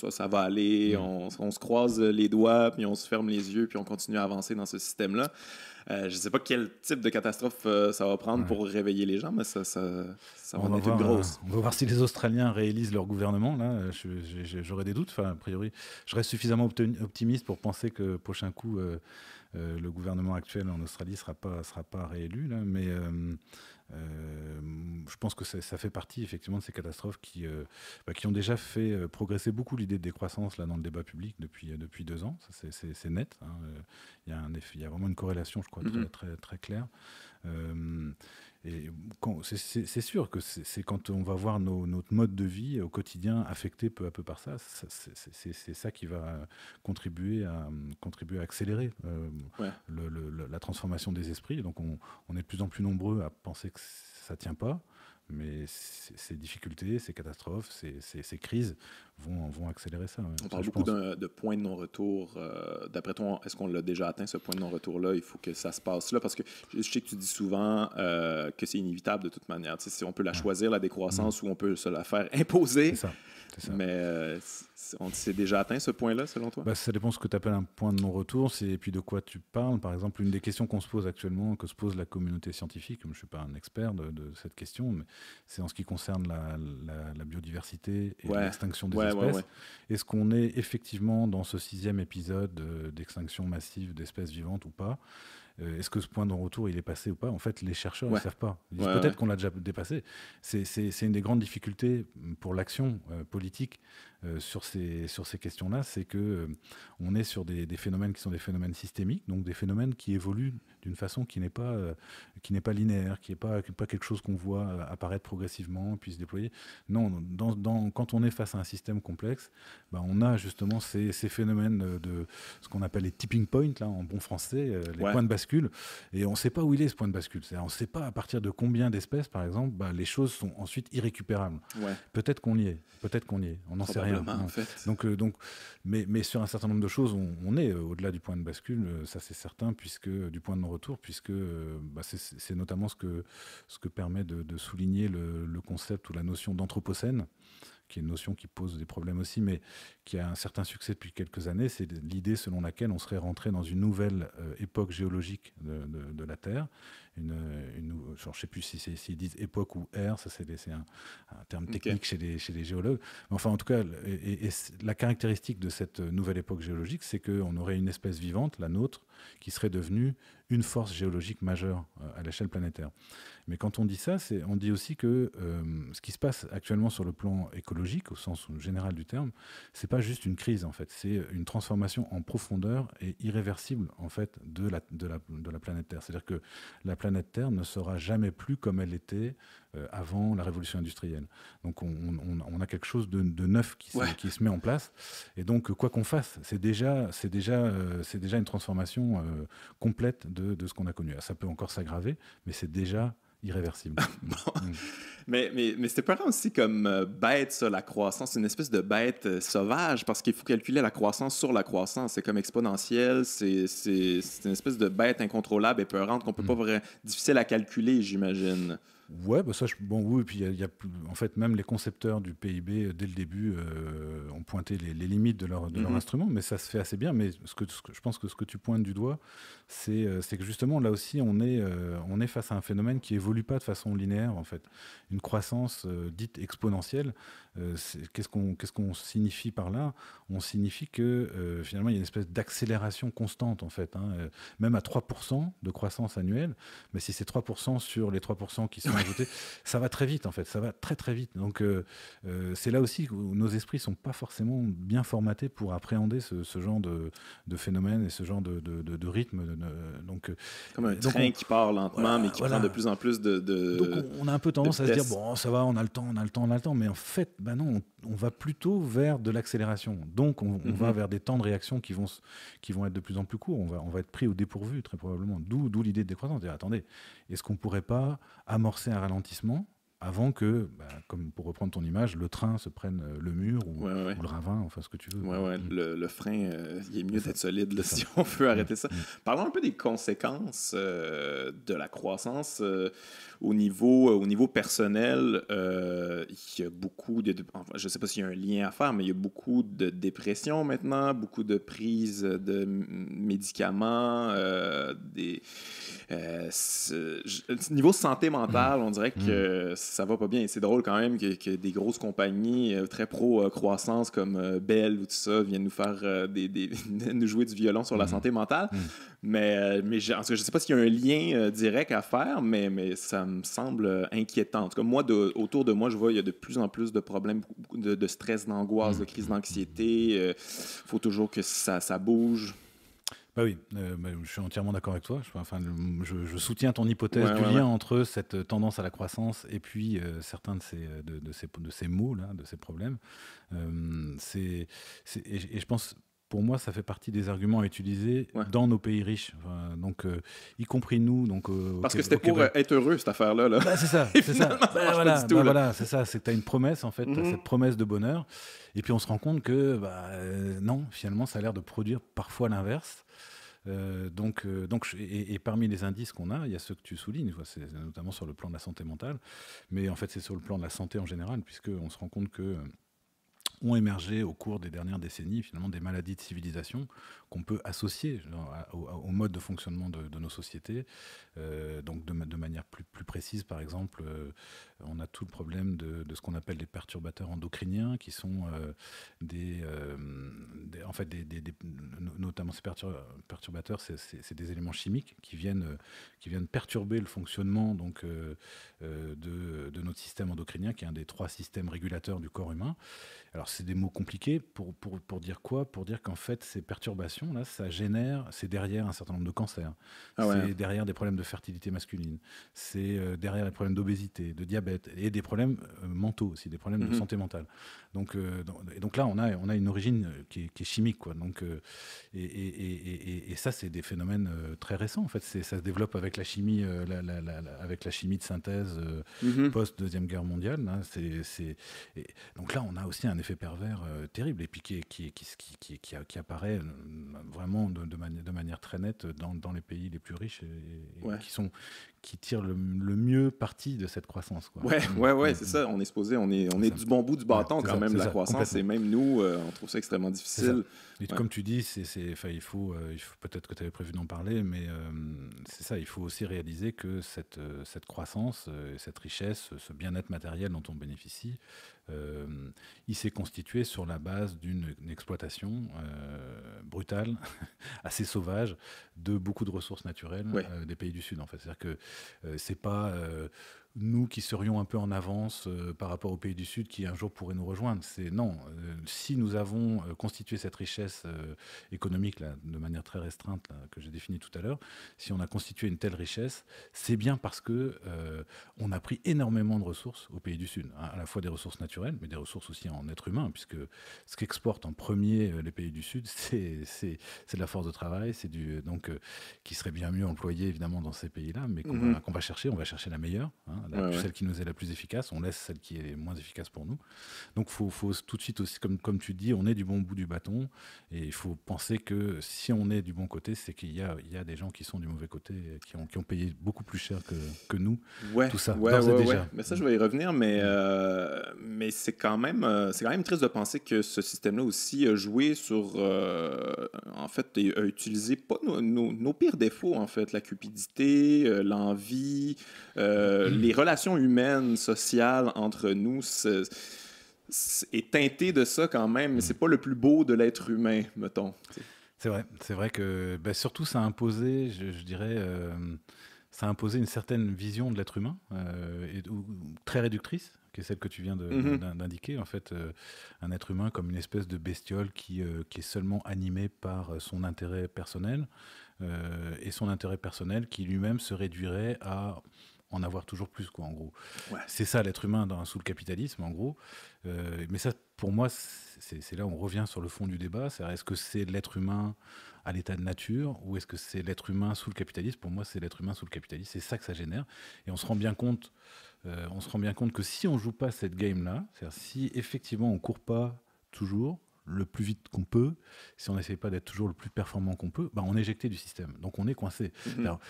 S1: ça va aller, on se croise les doigts, puis on se ferme les yeux, puis on continue à avancer dans ce système-là. Je ne sais pas quel type de catastrophe ça va prendre pour réveiller les gens, mais ça va être une grosse.
S2: On va voir si les Australiens réélisent leur gouvernement. Là, j'aurais des doutes. Enfin, a priori, je reste suffisamment optimiste pour penser que prochain coup, le gouvernement actuel en Australie sera pas réélu. Là, mais je pense que ça fait partie effectivement de ces catastrophes qui ont déjà fait progresser beaucoup l'idée de décroissance là, dans le débat public depuis 2 ans. Ça, c'est net. Hein. Il y a vraiment une corrélation, je crois, très, très claire. Et c'est sûr que c'est quand on va voir notre mode de vie au quotidien affecté peu à peu par ça, c'est ça qui va contribuer à accélérer la transformation des esprits. Donc on est de plus en plus nombreux à penser que ça ne tient pas, mais ces difficultés, ces catastrophes, ces crises vont accélérer ça.
S1: On parle beaucoup de point de non-retour. D'après toi, est-ce qu'on l'a déjà atteint, ce point de non-retour-là? Il faut que ça se passe là, parce que je sais que tu dis souvent que c'est inévitable de toute manière. Si on peut la choisir, la décroissance, ou on peut se la faire imposer.
S2: C'est ça.
S1: Mais c'est déjà atteint, ce point-là, selon toi?
S2: Ça dépend de ce que tu appelles un point de non-retour, et puis de quoi tu parles. Par exemple, une des questions qu'on se pose actuellement, que se pose la communauté scientifique, je ne suis pas un expert de cette question, mais c'est en ce qui concerne la biodiversité et l'extinction des espèces. Est-ce qu'on est effectivement dans ce 6e épisode d'extinction massive d'espèces vivantes ou pas? Est-ce que ce point de non-retour, il est passé ou pas? En fait, les chercheurs ne savent pas. Ils disent peut-être qu'on l'a déjà dépassé. C'est une des grandes difficultés pour l'action politique sur ces questions-là, c'est qu'on est sur des phénomènes qui sont des phénomènes systémiques, donc des phénomènes qui évoluent d'une façon qui n'est pas linéaire, qui n'est pas quelque chose qu'on voit apparaître progressivement puis se déployer. Non, quand on est face à un système complexe, on a justement ces phénomènes de ce qu'on appelle les tipping points, là, en bon français, les points de bascule, et on ne sait pas où il est, ce point de bascule. On ne sait pas à partir de combien d'espèces, par exemple, les choses sont ensuite irrécupérables. Peut-être qu'on y est, on n'en sait rien.
S1: En fait.
S2: Mais sur un certain nombre de choses, on est au-delà du point de bascule, ça c'est certain, du point de non-retour, puisque c'est notamment ce que permet de souligner le concept ou la notion d'anthropocène, qui est une notion qui pose des problèmes aussi, mais qui a un certain succès depuis quelques années. C'est l'idée selon laquelle on serait rentré dans une nouvelle époque géologique de la Terre. Je ne sais plus s'ils disent époque ou ère, ça c'est un terme technique chez les géologues. Mais enfin, en tout cas, la caractéristique de cette nouvelle époque géologique, c'est qu'on aurait une espèce vivante, la nôtre, qui serait devenue une force géologique majeure à l'échelle planétaire. Mais quand on dit ça, on dit aussi que ce qui se passe actuellement sur le plan écologique, au sens général du terme, c'est pas juste une crise, en fait. C'est une transformation en profondeur et irréversible, en fait, de la planète Terre. C'est-à-dire que la planète Terre ne sera jamais plus comme elle était avant la révolution industrielle. Donc on a quelque chose de neuf qui se met en place. Et donc, quoi qu'on fasse, c'est déjà une transformation complète de ce qu'on a connu. Ça peut encore s'aggraver, mais c'est déjà irréversible.
S1: Mais c'était pas aussi comme bête, ça, la croissance. C'est une espèce de bête sauvage, parce qu'il faut calculer la croissance sur la croissance. C'est comme exponentiel. C'est une espèce de bête incontrôlable et peurante qu'on peut pas vraiment... difficile à calculer, j'imagine.
S2: Ouais, oui, puis en fait, même les concepteurs du PIB, dès le début, ont pointé les limites de leur instrument, mais ça se fait assez bien. Mais je pense que ce que tu pointes du doigt, c'est que justement, là aussi, on est face à un phénomène qui évolue pas de façon linéaire, en fait. Une croissance dite exponentielle, qu'est-ce qu'on signifie par là? On signifie que, finalement, il y a une espèce d'accélération constante, en fait, même à 3% de croissance annuelle, mais si c'est 3% sur les 3% qui sont ajouté. Ça va très vite, en fait. Ça va très, très vite. Donc, c'est là aussi où nos esprits ne sont pas forcément bien formatés pour appréhender ce genre de phénomène et ce genre de rythme. Donc,
S1: comme un train qui part lentement, mais qui prend de plus en plus de
S2: Donc, on a un peu tendance à se dire, bon, ça va, on a le temps. Mais en fait, non, on va plutôt vers de l'accélération. Donc, on va vers des temps de réaction qui vont être de plus en plus courts. On va être pris au dépourvu, très probablement. D'où l'idée de décroissance. Dire, attendez, est-ce qu'on ne pourrait pas amorcer un ralentissement avant que, comme pour reprendre ton image, le train se prenne le mur ou le ravin, enfin ce que tu veux.
S1: Le frein, il est mieux d'être solide là, si on veut arrêter ça. Parlons un peu des conséquences de la croissance au niveau personnel. Il y a beaucoup je ne sais pas s'il y a un lien à faire, mais il y a beaucoup de dépression maintenant, beaucoup de prise de médicaments, niveau santé mentale, on dirait que ça va pas bien. Et c'est drôle quand même que des grosses compagnies très pro-croissance comme Bell ou tout ça viennent nous faire nous jouer du violon sur la santé mentale. Mais en tout cas, je sais pas s'il y a un lien direct à faire, mais ça me semble inquiétant. En tout cas, moi, autour de moi, je vois il y a de plus en plus de problèmes, de stress, d'angoisse, de crise d'anxiété. Faut toujours que ça bouge.
S2: Bah oui, je suis entièrement d'accord avec toi. Je soutiens ton hypothèse du lien entre cette tendance à la croissance et puis certains de ces maux, là, de ces problèmes. Et je pense, pour moi, ça fait partie des arguments à utiliser dans nos pays riches, y compris nous.
S1: Parce que c'était pour être heureux, cette affaire-là. Là.
S2: C'est ça. C'est ça. C'est ça. C'est que tu as une promesse, en fait, cette promesse de bonheur. Et puis on se rend compte que non, finalement, ça a l'air de produire parfois l'inverse. Et parmi les indices qu'on a, il y a ceux que tu soulignes, c'est notamment sur le plan de la santé mentale, mais en fait c'est sur le plan de la santé en général, puisqu'on se rend compte que ont émergé au cours des dernières décennies finalement des maladies de civilisation qu'on peut associer au mode de fonctionnement de nos sociétés. Donc de manière plus précise, par exemple, on a tout le problème de ce qu'on appelle les perturbateurs endocriniens, qui sont notamment ces perturbateurs, c'est des éléments chimiques qui viennent perturber le fonctionnement de notre système endocrinien, qui est un des 3 systèmes régulateurs du corps humain. Alors c'est des mots compliqués pour dire quoi ? Pour dire qu'en fait ces perturbations-là, c'est derrière un certain nombre de cancers, c'est derrière des problèmes de fertilité masculine, c'est derrière des problèmes d'obésité, de diabète et des problèmes mentaux aussi, des problèmes de santé mentale. Donc là on a une origine qui est chimique, quoi. Et ça c'est des phénomènes très récents en fait. Ça se développe avec la chimie, avec la chimie de synthèse post Deuxième Guerre mondiale. Là, donc là on a aussi un effet pervers terrible et puis qui apparaît vraiment de manière très nette dans les pays les plus riches et qui tirent le mieux parti de cette croissance, quoi.
S1: C'est ça. On est supposé, on est du bon bout du bâton quand même, la croissance. Et même nous, on trouve ça extrêmement difficile.
S2: Et comme tu dis, il faut peut-être que tu avais prévu d'en parler, mais c'est ça. Il faut aussi réaliser que cette croissance, cette richesse, ce bien-être matériel dont on bénéficie, il s'est constitué sur la base d'une exploitation brutale, assez sauvage, de beaucoup de ressources naturelles des pays du Sud. En fait, c'est-à-dire que c'est pas nous qui serions un peu en avance par rapport aux pays du Sud qui un jour pourraient nous rejoindre. Si nous avons constitué cette richesse économique là, de manière très restreinte là, que j'ai définie tout à l'heure, si on a constitué une telle richesse, c'est bien parce que on a pris énormément de ressources aux pays du Sud, hein, à la fois des ressources naturelles, mais des ressources aussi en êtres humains, puisque ce qu'exportent en premier les pays du Sud, c'est de la force de travail, qui serait bien mieux employée évidemment dans ces pays-là, mais qu'on va chercher, on va chercher la meilleure, hein, celle qui nous est la plus efficace, on laisse celle qui est moins efficace pour nous. Donc faut tout de suite aussi, comme tu dis, on est du bon bout du bâton, et il faut penser que si on est du bon côté, c'est qu'il y a des gens qui sont du mauvais côté, qui ont payé beaucoup plus cher que nous, tout ça, déjà.
S1: Mais ça, je vais y revenir, mais c'est quand même triste de penser que ce système-là aussi a joué sur, en fait, a utilisé pas nos pires défauts, en fait, la cupidité, l'envie, les relations humaines, sociales entre nous, est teinté de ça quand même, mais c'est pas le plus beau de l'être humain, mettons.
S2: C'est vrai que surtout ça a imposé, je dirais, ça a imposé une certaine vision de l'être humain, très réductrice, qui est celle que tu viens d'indiquer. En fait, un être humain comme une espèce de bestiole qui est seulement animé par son intérêt personnel, et son intérêt personnel qui lui-même se réduirait à en avoir toujours plus, quoi, en gros. Ouais. C'est ça l'être humain sous le capitalisme, en gros. Mais ça, pour moi, c'est là où on revient sur le fond du débat. Est-ce que c'est l'être humain à l'état de nature ou est-ce que c'est l'être humain sous le capitalisme? Pour moi, c'est l'être humain sous le capitalisme. C'est ça que ça génère. Et on se rend bien compte que si on joue pas cette game-là, c'est-à-dire si effectivement on court pas toujours le plus vite qu'on peut, si on n'essaie pas d'être toujours le plus performant qu'on peut, on est éjecté du système. Donc on est coincé. Alors,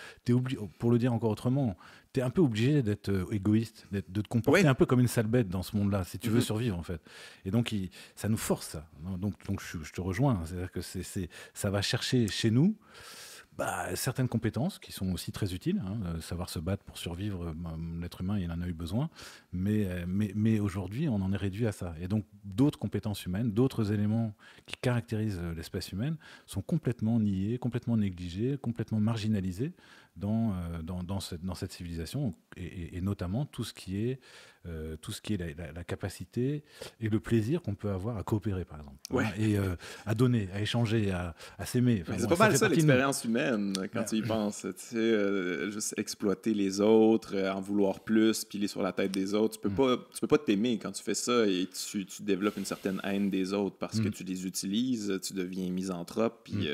S2: pour le dire encore autrement, tu es un peu obligé d'être égoïste, de te comporter un peu comme une sale bête dans ce monde-là, si tu veux survivre, en fait. Et donc, ça nous force, ça. Donc je te rejoins. C'est-à-dire que ça va chercher chez nous certaines compétences qui sont aussi très utiles, savoir se battre pour survivre, l'être humain il en a eu besoin, mais aujourd'hui on en est réduit à ça. Et donc d'autres compétences humaines, d'autres éléments qui caractérisent l'espèce humaine sont complètement niés, complètement négligés, complètement marginalisés dans cette civilisation, et notamment tout ce qui est la capacité et le plaisir qu'on peut avoir à coopérer, par exemple, et à donner, à échanger, à s'aimer.
S1: Enfin, c'est pas mal ça l'expérience humaine quand tu y penses. Tu sais, juste exploiter les autres, en vouloir plus, piler sur la tête des autres. Tu peux pas t'aimer quand tu fais ça, et tu développes une certaine haine des autres parce que tu les utilises, tu deviens misanthrope, puis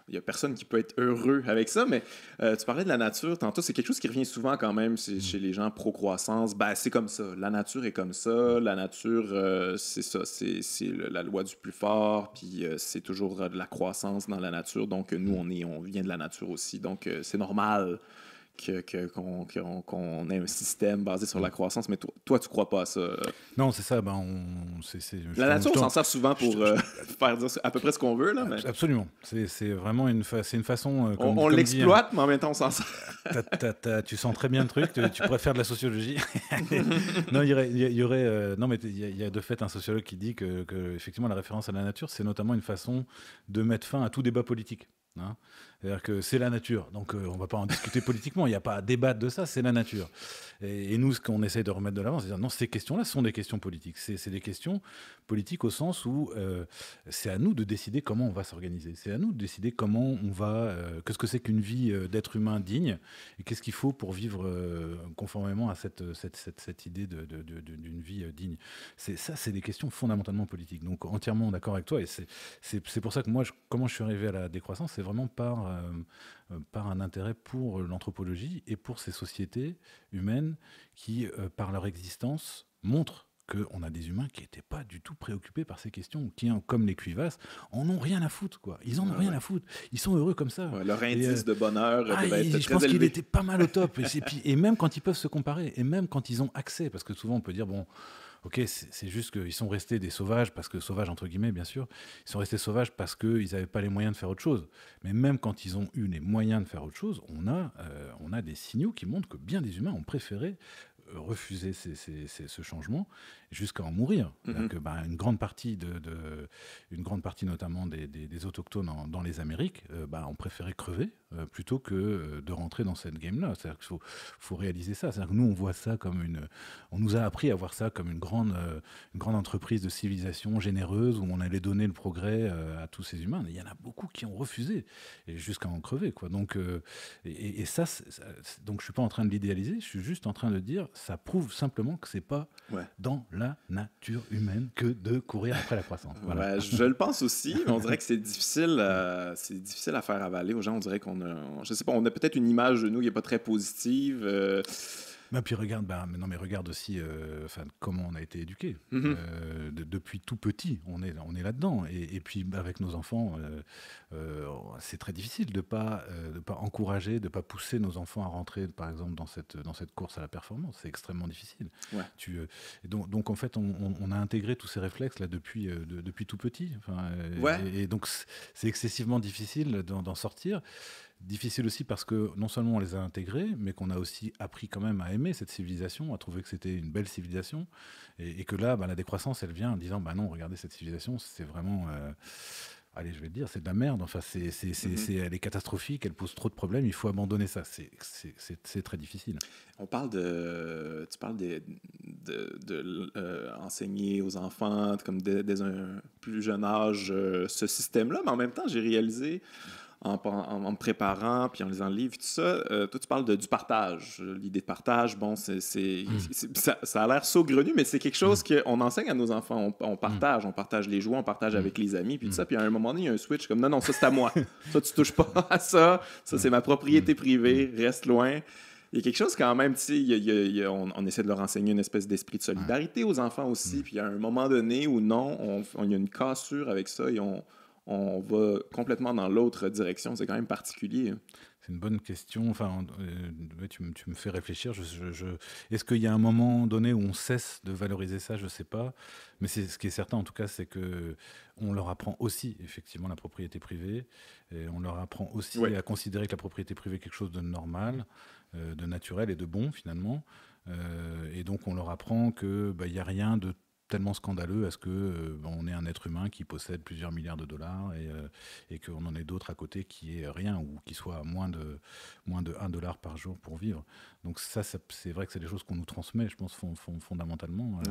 S1: il n'y a personne qui peut être heureux avec ça. Mais tu parlais de la nature tantôt, c'est quelque chose qui revient souvent quand même chez les gens pro-croissance. C'est comme ça, la nature est comme ça, la nature, c'est ça, c'est la loi du plus fort, puis c'est toujours de la croissance dans la nature. Donc nous, on vient de la nature aussi, donc c'est normal qu'on ait un système basé sur la croissance, mais toi tu crois pas à ça?
S2: Non, c'est ça.
S1: La nature, on s'en sert souvent pour faire dire à peu près ce qu'on veut. Là, mais...
S2: Absolument. C'est vraiment une façon...
S1: on l'exploite, mais en même temps, on s'en sert.
S2: Tu sens très bien le truc. Tu pourrais faire de la sociologie. Non, il y aurait... non, mais il y a de fait un sociologue qui dit que effectivement, la référence à la nature, c'est notamment une façon de mettre fin à tout débat politique. C'est-à-dire que c'est la nature, donc on ne va pas en discuter politiquement, il n'y a pas à débattre de ça, c'est la nature. Et nous, ce qu'on essaie de remettre de l'avant, c'est de dire non, ces questions-là sont des questions politiques. C'est des questions politiques au sens où c'est à nous de décider comment on va s'organiser. C'est à nous de décider comment on va... qu'est-ce que c'est qu'une vie d'être humain digne, et qu'est-ce qu'il faut pour vivre conformément à cette idée d'une vie digne. C'est des questions fondamentalement politiques. Donc entièrement d'accord avec toi, et c'est pour ça que moi, comment je suis arrivé à la décroissance, c'est vraiment par un intérêt pour l'anthropologie et pour ces sociétés humaines qui, par leur existence, montrent qu'on a des humains qui n'étaient pas du tout préoccupés par ces questions, qui, comme les cuivasses, en ont rien à foutre, quoi. Ils en ont rien à foutre. Ils sont heureux comme ça.
S1: Leur indice de bonheur devait être très élevé.
S2: Je pense qu'il était pas mal au top. Et même quand ils peuvent se comparer, et même quand ils ont accès, parce que souvent on peut dire, bon... Ok, c'est juste qu'ils sont restés des sauvages, parce que sauvages entre guillemets, bien sûr, ils sont restés sauvages parce qu'ils n'avaient pas les moyens de faire autre chose. Mais même quand ils ont eu les moyens de faire autre chose, on a des signaux qui montrent que bien des humains ont préféré refuser ce changement jusqu'à en mourir. Mm-hmm. Que, une grande partie notamment des autochtones dans les Amériques ont préféré crever plutôt que de rentrer dans cette game-là. C'est-à-dire qu'il faut réaliser ça. C'est-à-dire que nous, on voit ça comme on nous a appris à voir ça comme une grande entreprise de civilisation généreuse où on allait donner le progrès à tous ces humains. Il y en a beaucoup qui ont refusé, et jusqu'à en crever, quoi. Donc, donc je suis pas en train de l'idéaliser, je suis juste en train de dire, ça prouve simplement que c'est pas dans la nature humaine que de courir après la croissance. Voilà.
S1: Je le pense aussi, mais on dirait que c'est difficile à faire avaler aux gens. On dirait je sais pas, on a peut-être une image de nous qui est pas très positive.
S2: Puis regarde, mais regarde aussi comment on a été éduqués. Mm-hmm. Depuis tout petit, on est là-dedans. Et puis avec nos enfants, c'est très difficile de pas encourager, de pas pousser nos enfants à rentrer, par exemple, dans cette course à la performance. C'est extrêmement difficile. Ouais. Donc en fait, on a intégré tous ces réflexes là depuis tout petit. Et donc c'est excessivement difficile d'en sortir. Difficile aussi parce que non seulement on les a intégrés, mais qu'on a aussi appris quand même à aimer cette civilisation, à trouver que c'était une belle civilisation, et que là, la décroissance, elle vient en disant, non, regardez, cette civilisation, c'est vraiment... allez, je vais le dire, c'est de la merde. Enfin, elle est catastrophique, elle pose trop de problèmes, il faut abandonner ça. C'est très difficile.
S1: Tu parles enseigner aux enfants comme dès un plus jeune âge ce système-là, mais en même temps, j'ai réalisé en me préparant, puis en lisant le livre, tout ça, toi, tu parles du partage. L'idée de partage, bon, ça a l'air saugrenu, mais c'est quelque chose qu'on enseigne à nos enfants. On partage les jouets, on partage avec les amis, puis tout ça. Puis à un moment donné, il y a un switch comme non, ça, c'est à moi. Ça, tu touches pas à ça. Ça, c'est ma propriété privée. Reste loin. Il y a quelque chose quand même, tu sais, on essaie de leur enseigner une espèce d'esprit de solidarité aux enfants aussi. Puis à un moment donné où non, il y a une cassure avec ça et on va complètement dans l'autre direction. C'est quand même particulier.
S2: C'est une bonne question. Enfin, tu me fais réfléchir. Est-ce qu'il y a un moment donné où on cesse de valoriser ça? Je ne sais pas. Mais ce qui est certain, en tout cas, c'est qu'on leur apprend aussi, effectivement, la propriété privée. Et on leur apprend aussi à considérer que la propriété privée est quelque chose de normal, de naturel et de bon, finalement. Et donc, on leur apprend qu'il n'y a rien de tellement scandaleux à ce qu'on ait un être humain qui possède plusieurs milliards de dollars et qu'on en ait d'autres à côté qui aient rien ou qui soient moins de $1 par jour pour vivre. Donc ça c'est vrai que c'est des choses qu'on nous transmet, je pense, fondamentalement,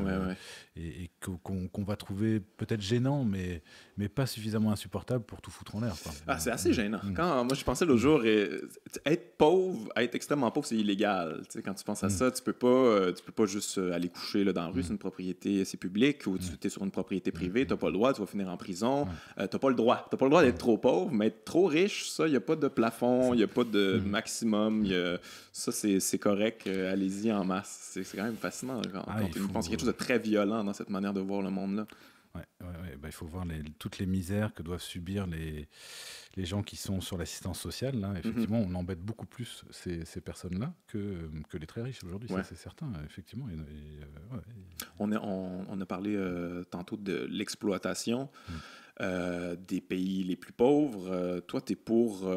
S2: et qu'on va trouver peut-être gênant, mais pas suffisamment insupportable pour tout foutre en l'air, quoi.
S1: C'est assez gênant. Quand moi je pensais l'autre jour, être pauvre, être extrêmement pauvre, c'est illégal. Tu sais, quand tu penses à ça, tu peux pas juste aller coucher là, dans la rue, c'est une propriété, c'est public, ou tu es sur une propriété privée, tu n'as pas le droit, tu vas finir en prison. Tu n'as pas le droit. Tu n'as pas le droit d'être trop pauvre, mais être trop riche, ça, il n'y a pas de plafond, il n'y a pas de maximum. Ça, c'est correct. Allez-y en masse. C'est quand même fascinant quand on pense qu'il y a quelque chose de très violent dans cette manière de voir le monde-là.
S2: Il faut voir toutes les misères que doivent subir les gens qui sont sur l'assistance sociale. Là. Effectivement, on embête beaucoup plus ces personnes-là que les très riches aujourd'hui, ça c'est certain, effectivement.
S1: On a parlé tantôt de l'exploitation des pays les plus pauvres. Toi, tu es pour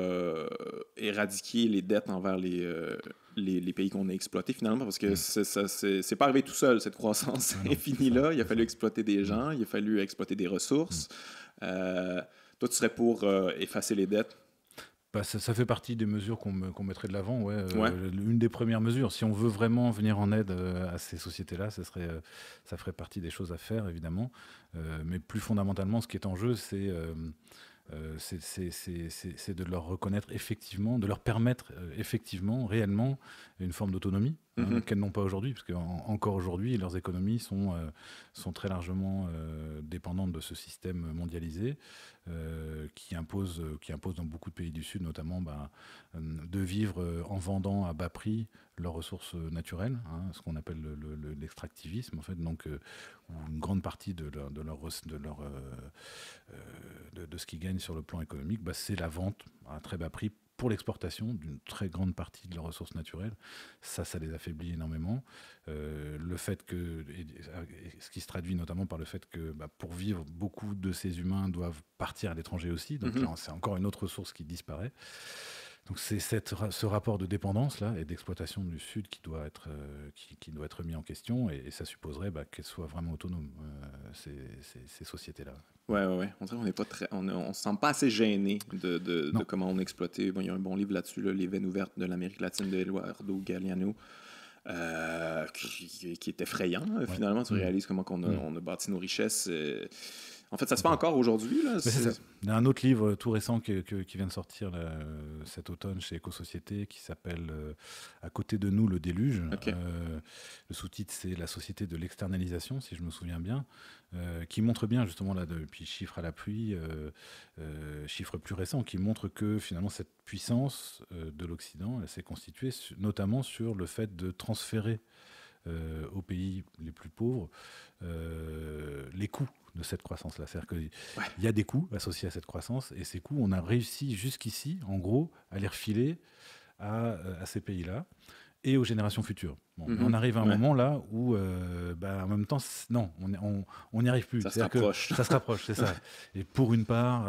S1: éradiquer les dettes envers les pays qu'on a exploités, finalement, parce que c'est pas arrivé tout seul, cette croissance infinie-là. Il a fallu exploiter des gens, il a fallu exploiter des ressources. Toi, tu serais pour effacer les dettes?
S2: Ça fait partie des mesures qu'on mettrait de l'avant. Une des premières mesures, si on veut vraiment venir en aide à ces sociétés-là, ça ferait partie des choses à faire, évidemment. Mais plus fondamentalement, ce qui est en jeu, c'est de leur reconnaître effectivement, de leur permettre effectivement, réellement, une forme d'autonomie qu'elles n'ont pas aujourd'hui, parce qu'encore aujourd'hui, leurs économies sont très largement dépendantes de ce système mondialisé qui impose dans beaucoup de pays du Sud, notamment, de vivre en vendant à bas prix leurs ressources naturelles, ce qu'on appelle l'extractivisme, en fait. Donc, une grande partie de ce qu'ils gagnent sur le plan économique, c'est la vente à très bas prix pour l'exportation d'une très grande partie de leurs ressources naturelles. Ça les affaiblit énormément. Le fait ce qui se traduit notamment par le fait que pour vivre, beaucoup de ces humains doivent partir à l'étranger aussi. Donc là, c'est encore une autre ressource qui disparaît. Donc c'est ce rapport de dépendance là et d'exploitation du Sud qui doit être mis en question, et ça supposerait qu'elles soient vraiment autonomes, ces sociétés-là.
S1: Ouais. On dirait on se sent pas assez gêné de comment on exploitait. Bon, il y a un bon livre là-dessus, Les veines ouvertes de l'Amérique latine de Eduardo Galeano, qui est effrayant. Finalement, tu réalises comment on a bâti nos richesses. En fait, ça se fait encore aujourd'hui.
S2: Il y a un autre livre tout récent qui vient de sortir cet automne chez Éco-Société qui s'appelle À côté de nous, le déluge. Le sous-titre, c'est La société de l'externalisation, si je me souviens bien, qui montre bien, justement, là, depuis chiffres à l'appui, chiffres plus récents, qui montrent que finalement cette puissance de l'Occident, elle s'est constituée notamment sur le fait de transférer aux pays les plus pauvres les coûts de cette croissance-là. C'est-à-dire qu'il y a des coûts associés à cette croissance, et ces coûts, on a réussi jusqu'ici, en gros, à les refiler à ces pays-là et aux générations futures. On arrive à un moment là où, en même temps, non, on n'y arrive plus.
S1: Ça se rapproche,
S2: c'est ça. Et pour une part,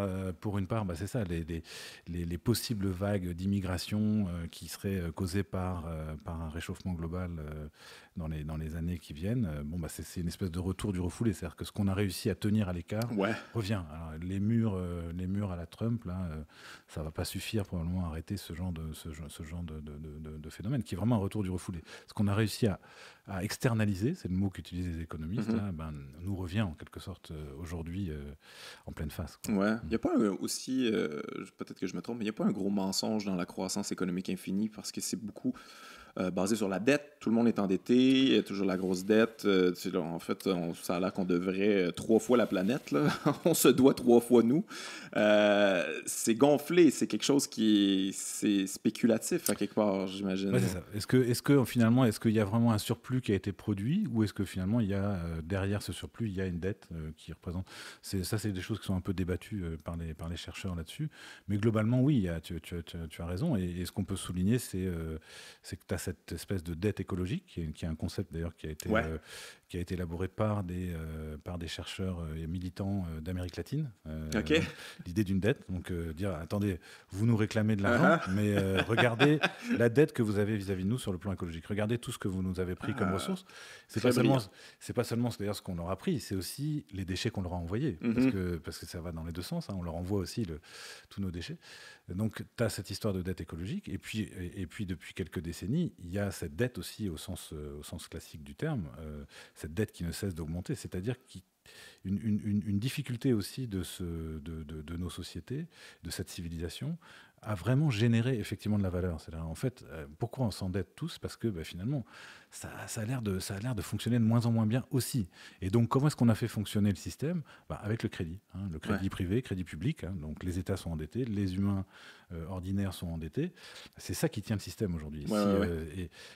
S2: c'est ça, les possibles vagues d'immigration qui seraient causées par un réchauffement global dans les années qui viennent. C'est une espèce de retour du refoulé, c'est-à-dire que ce qu'on a réussi à tenir à l'écart revient. Alors, les murs à la Trump, là, ça va pas suffire probablement à arrêter ce genre de phénomène, qui est vraiment un retour du refoulé. Ce qu'on a réussi à externaliser, c'est le mot qu'utilisent les économistes, là, nous revient en quelque sorte aujourd'hui en pleine face. Quoi.
S1: Ouais. Il n'y a pas aussi, peut-être que je me trompe, mais il n'y a pas un gros mensonge dans la croissance économique infinie parce que c'est beaucoup basé sur la dette. Tout le monde est endetté, il y a toujours la grosse dette. En fait, ça a l'air qu'on devrait 3 fois la planète. Là. On se doit 3 fois nous. C'est gonflé, c'est quelque chose c'est spéculatif à quelque part, j'imagine.
S2: Ouais, c'est ça. Est-ce que finalement, est-ce qu'il y a vraiment un surplus qui a été produit ou est-ce que finalement, il y a derrière ce surplus, il y a une dette qui représente... Ça, c'est des choses qui sont un peu débattues par les chercheurs là-dessus. Mais globalement, oui, tu as raison. Et ce qu'on peut souligner, c'est que tu as cette espèce de dette écologique, qui est un concept d'ailleurs qui a été élaboré par des chercheurs et militants d'Amérique latine.
S1: OK.
S2: L'idée d'une dette, donc dire, attendez, vous nous réclamez de l'argent, mais regardez la dette que vous avez vis-à-vis de nous sur le plan écologique. Regardez tout ce que vous nous avez pris comme ressources. C'est pas seulement d'ailleurs ce qu'on leur a pris, c'est aussi les déchets qu'on leur a envoyés, parce que ça va dans les deux sens. Hein, on leur envoie aussi tous nos déchets. Donc, tu as cette histoire de dette écologique, et puis depuis quelques décennies, il y a cette dette aussi au sens classique du terme, cette dette qui ne cesse d'augmenter, c'est-à-dire une difficulté aussi de nos sociétés, de cette civilisation, à vraiment générer effectivement de la valeur. C'est-à-dire, en fait, pourquoi on s'endette tous ? Parce que finalement, ça a l'air de fonctionner de moins en moins bien aussi. Et donc, comment est-ce qu'on a fait fonctionner le système ? Avec le crédit. Hein, le crédit privé, crédit public. Hein, donc, les États sont endettés, les humains ordinaires sont endettés. C'est ça qui tient le système aujourd'hui.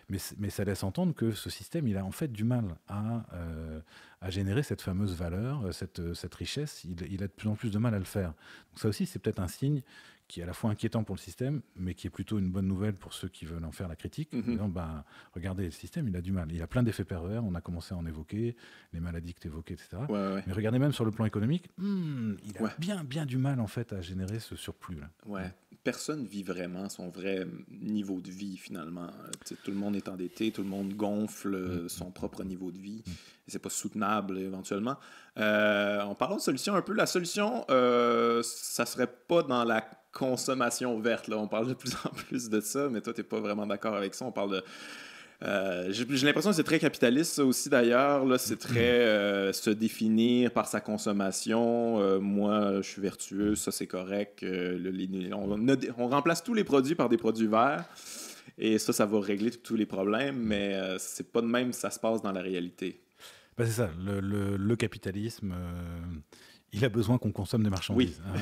S2: Mais ça laisse entendre que ce système, il a en fait du mal à générer cette fameuse valeur, cette richesse. Il a de plus en plus de mal à le faire. Donc, ça aussi, c'est peut-être un signe qui est à la fois inquiétant pour le système, mais qui est plutôt une bonne nouvelle pour ceux qui veulent en faire la critique. Disant, regardez, le système, il a du mal. Il a plein d'effets pervers, on a commencé à en évoquer, les maladies que tu évoquais, etc. Mais regardez même sur le plan économique, il a bien du mal, en fait, à générer ce surplus-là.
S1: Ouais. Personne vit vraiment son vrai niveau de vie, finalement. Tout le monde est endetté, tout le monde gonfle son propre niveau de vie. Et c'est pas soutenable, éventuellement. En parlant de solution un peu, la solution, ça serait pas dans la consommation verte. Là. On parle de plus en plus de ça, mais toi, t'es pas vraiment d'accord avec ça. On parle de... j'ai l'impression que c'est très capitaliste, ça aussi, d'ailleurs. Là, c'est très se définir par sa consommation. Moi, je suis vertueux, ça, c'est correct. On remplace tous les produits par des produits verts. Et ça va régler tous les problèmes, mais c'est pas de même que ça se passe dans la réalité.
S2: C'est ça. Le capitalisme... il a besoin qu'on consomme des marchandises. Oui.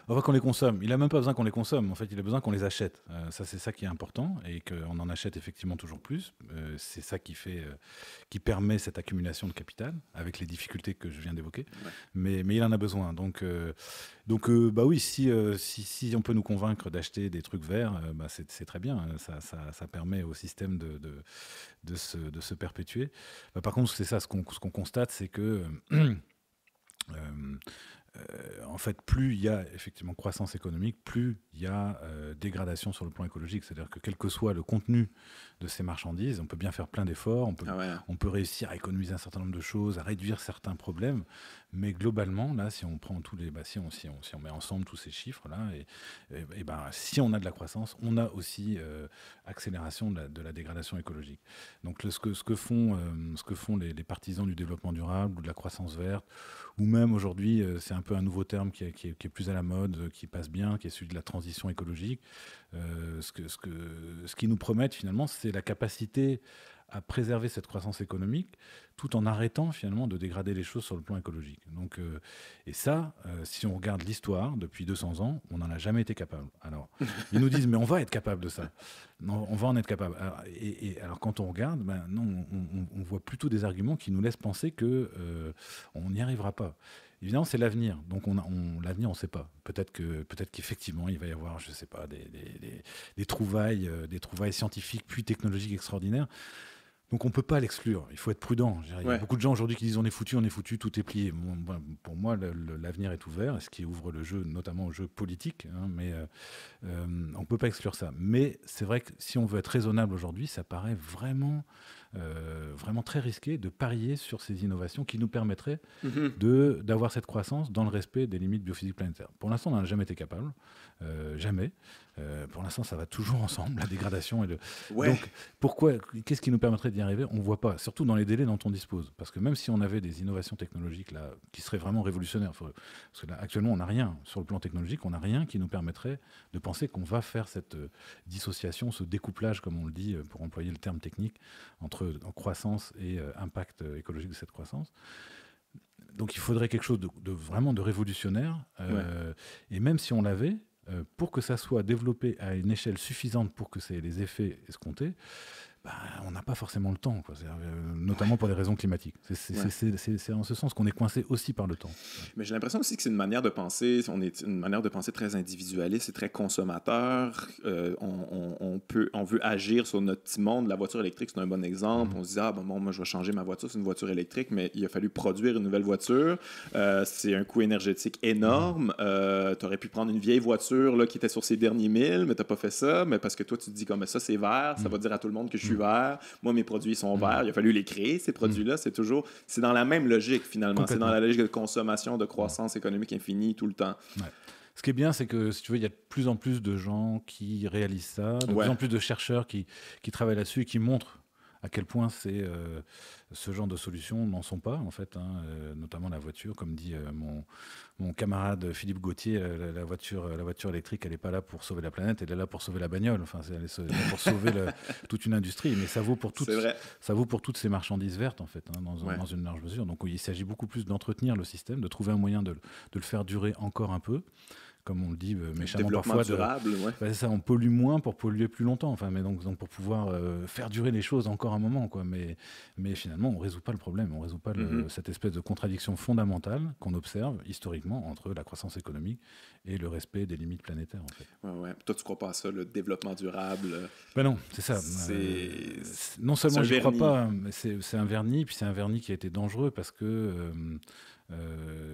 S2: On voit qu'on les consomme. Il n'a même pas besoin qu'on les consomme. En fait, il a besoin qu'on les achète. C'est ça qui est important et qu'on en achète effectivement toujours plus. C'est ça qui permet cette accumulation de capital avec les difficultés que je viens d'évoquer. Ouais. Mais il en a besoin. Donc oui, si on peut nous convaincre d'acheter des trucs verts, c'est très bien. Ça permet au système de se perpétuer. Par contre, c'est ça, ce qu'on constate, c'est que en fait, plus il y a effectivement croissance économique, plus il y a dégradation sur le plan écologique. C'est-à-dire que quel que soit le contenu de ces marchandises, on peut bien faire plein d'efforts, on peut réussir à économiser un certain nombre de choses, à réduire certains problèmes, mais globalement, là, si on prend si on met ensemble tous ces chiffres-là, si on a de la croissance, on a aussi accélération de la dégradation écologique. Donc ce que font les partisans du développement durable ou de la croissance verte, ou même aujourd'hui, c'est un peu un nouveau terme qui est plus à la mode, qui passe bien, qui est celui de la transition écologique. Ce qu'ils nous promettent finalement, c'est la capacité à préserver cette croissance économique tout en arrêtant finalement de dégrader les choses sur le plan écologique. Donc, et ça, si on regarde l'histoire, depuis 200 ans, on n'en a jamais été capable. Alors, ils nous disent, mais on va être capable de ça. Non, on va en être capable. Alors quand on regarde, non, on voit plutôt des arguments qui nous laissent penser qu'on n'y arrivera pas. Évidemment, c'est l'avenir. Donc, l'avenir, on ne sait pas. Peut-être qu'effectivement, il va y avoir, je ne sais pas, des trouvailles scientifiques puis technologiques extraordinaires. Donc on ne peut pas l'exclure, il faut être prudent. Il y a beaucoup de gens aujourd'hui qui disent on est foutu, tout est plié. Bon, pour moi, l'avenir est ouvert, ce qui ouvre le jeu, notamment au jeu politique, hein, mais on ne peut pas exclure ça. Mais c'est vrai que si on veut être raisonnable aujourd'hui, ça paraît vraiment très risqué de parier sur ces innovations qui nous permettraient d'avoir cette croissance dans le respect des limites biophysiques planétaires. Pour l'instant, on n'en a jamais été capable, jamais. Pour l'instant, ça va toujours ensemble, la dégradation. Donc, qu'est-ce qui nous permettrait d'y arriver? On ne voit pas, surtout dans les délais dont on dispose. Parce que même si on avait des innovations technologiques là, qui seraient vraiment révolutionnaires, parce que là, actuellement, on n'a rien sur le plan technologique, on n'a rien qui nous permettrait de penser qu'on va faire cette dissociation, ce découplage, comme on le dit, pour employer le terme technique, entre croissance et impact écologique de cette croissance. Donc, il faudrait quelque chose de vraiment de révolutionnaire. Et même si on l'avait, pour que ça soit développé à une échelle suffisante pour que c'est les effets escomptés, on n'a pas forcément le temps, quoi. Notamment pour des raisons climatiques. C'est en ce sens qu'on est coincé aussi par le temps.
S1: Mais j'ai l'impression aussi que c'est une manière de penser, une manière de penser très individualiste et très consommateur. On veut agir sur notre petit monde. La voiture électrique, c'est un bon exemple. On se dit, moi, je vais changer ma voiture, c'est une voiture électrique, mais il a fallu produire une nouvelle voiture. C'est un coût énergétique énorme. Tu aurais pu prendre une vieille voiture là, qui était sur ses derniers milles, mais tu n'as pas fait ça, mais parce que toi, tu te dis, comme ça, c'est vert, ça va dire à tout le monde que je suis vert. Moi, mes produits sont verts. Il a fallu les créer, ces produits-là. C'est dans la même logique, finalement. C'est dans la logique de consommation, de croissance économique infinie tout le temps.
S2: Ouais. Ce qui est bien, c'est que, si tu veux, il y a de plus en plus de gens qui réalisent ça, de plus en plus de chercheurs qui travaillent là-dessus et qui montrent à quel point ce genre de solutions n'en sont pas, en fait, hein, notamment la voiture. Comme dit mon camarade Philippe Gauthier, la voiture électrique, elle n'est pas là pour sauver la planète, elle est là pour sauver la bagnole. Enfin, elle est là pour sauver toute une industrie. Mais ça vaut pour toutes ces marchandises vertes, en fait, hein, dans une large mesure. Donc, il s'agit beaucoup plus d'entretenir le système, de trouver un moyen de le faire durer encore un peu. Comme on le dit méchamment parfois,
S1: durable,
S2: c'est ça, on pollue moins pour polluer plus longtemps, enfin, mais donc pour pouvoir faire durer les choses encore un moment, quoi. Mais finalement, on résout pas le problème, on résout pas cette espèce de contradiction fondamentale qu'on observe historiquement entre la croissance économique et le respect des limites planétaires, en fait.
S1: Toi, tu crois pas à ça, le développement durable?
S2: Non, c'est ça. Non seulement je crois pas, mais c'est un vernis, puis c'est un vernis qui a été dangereux parce que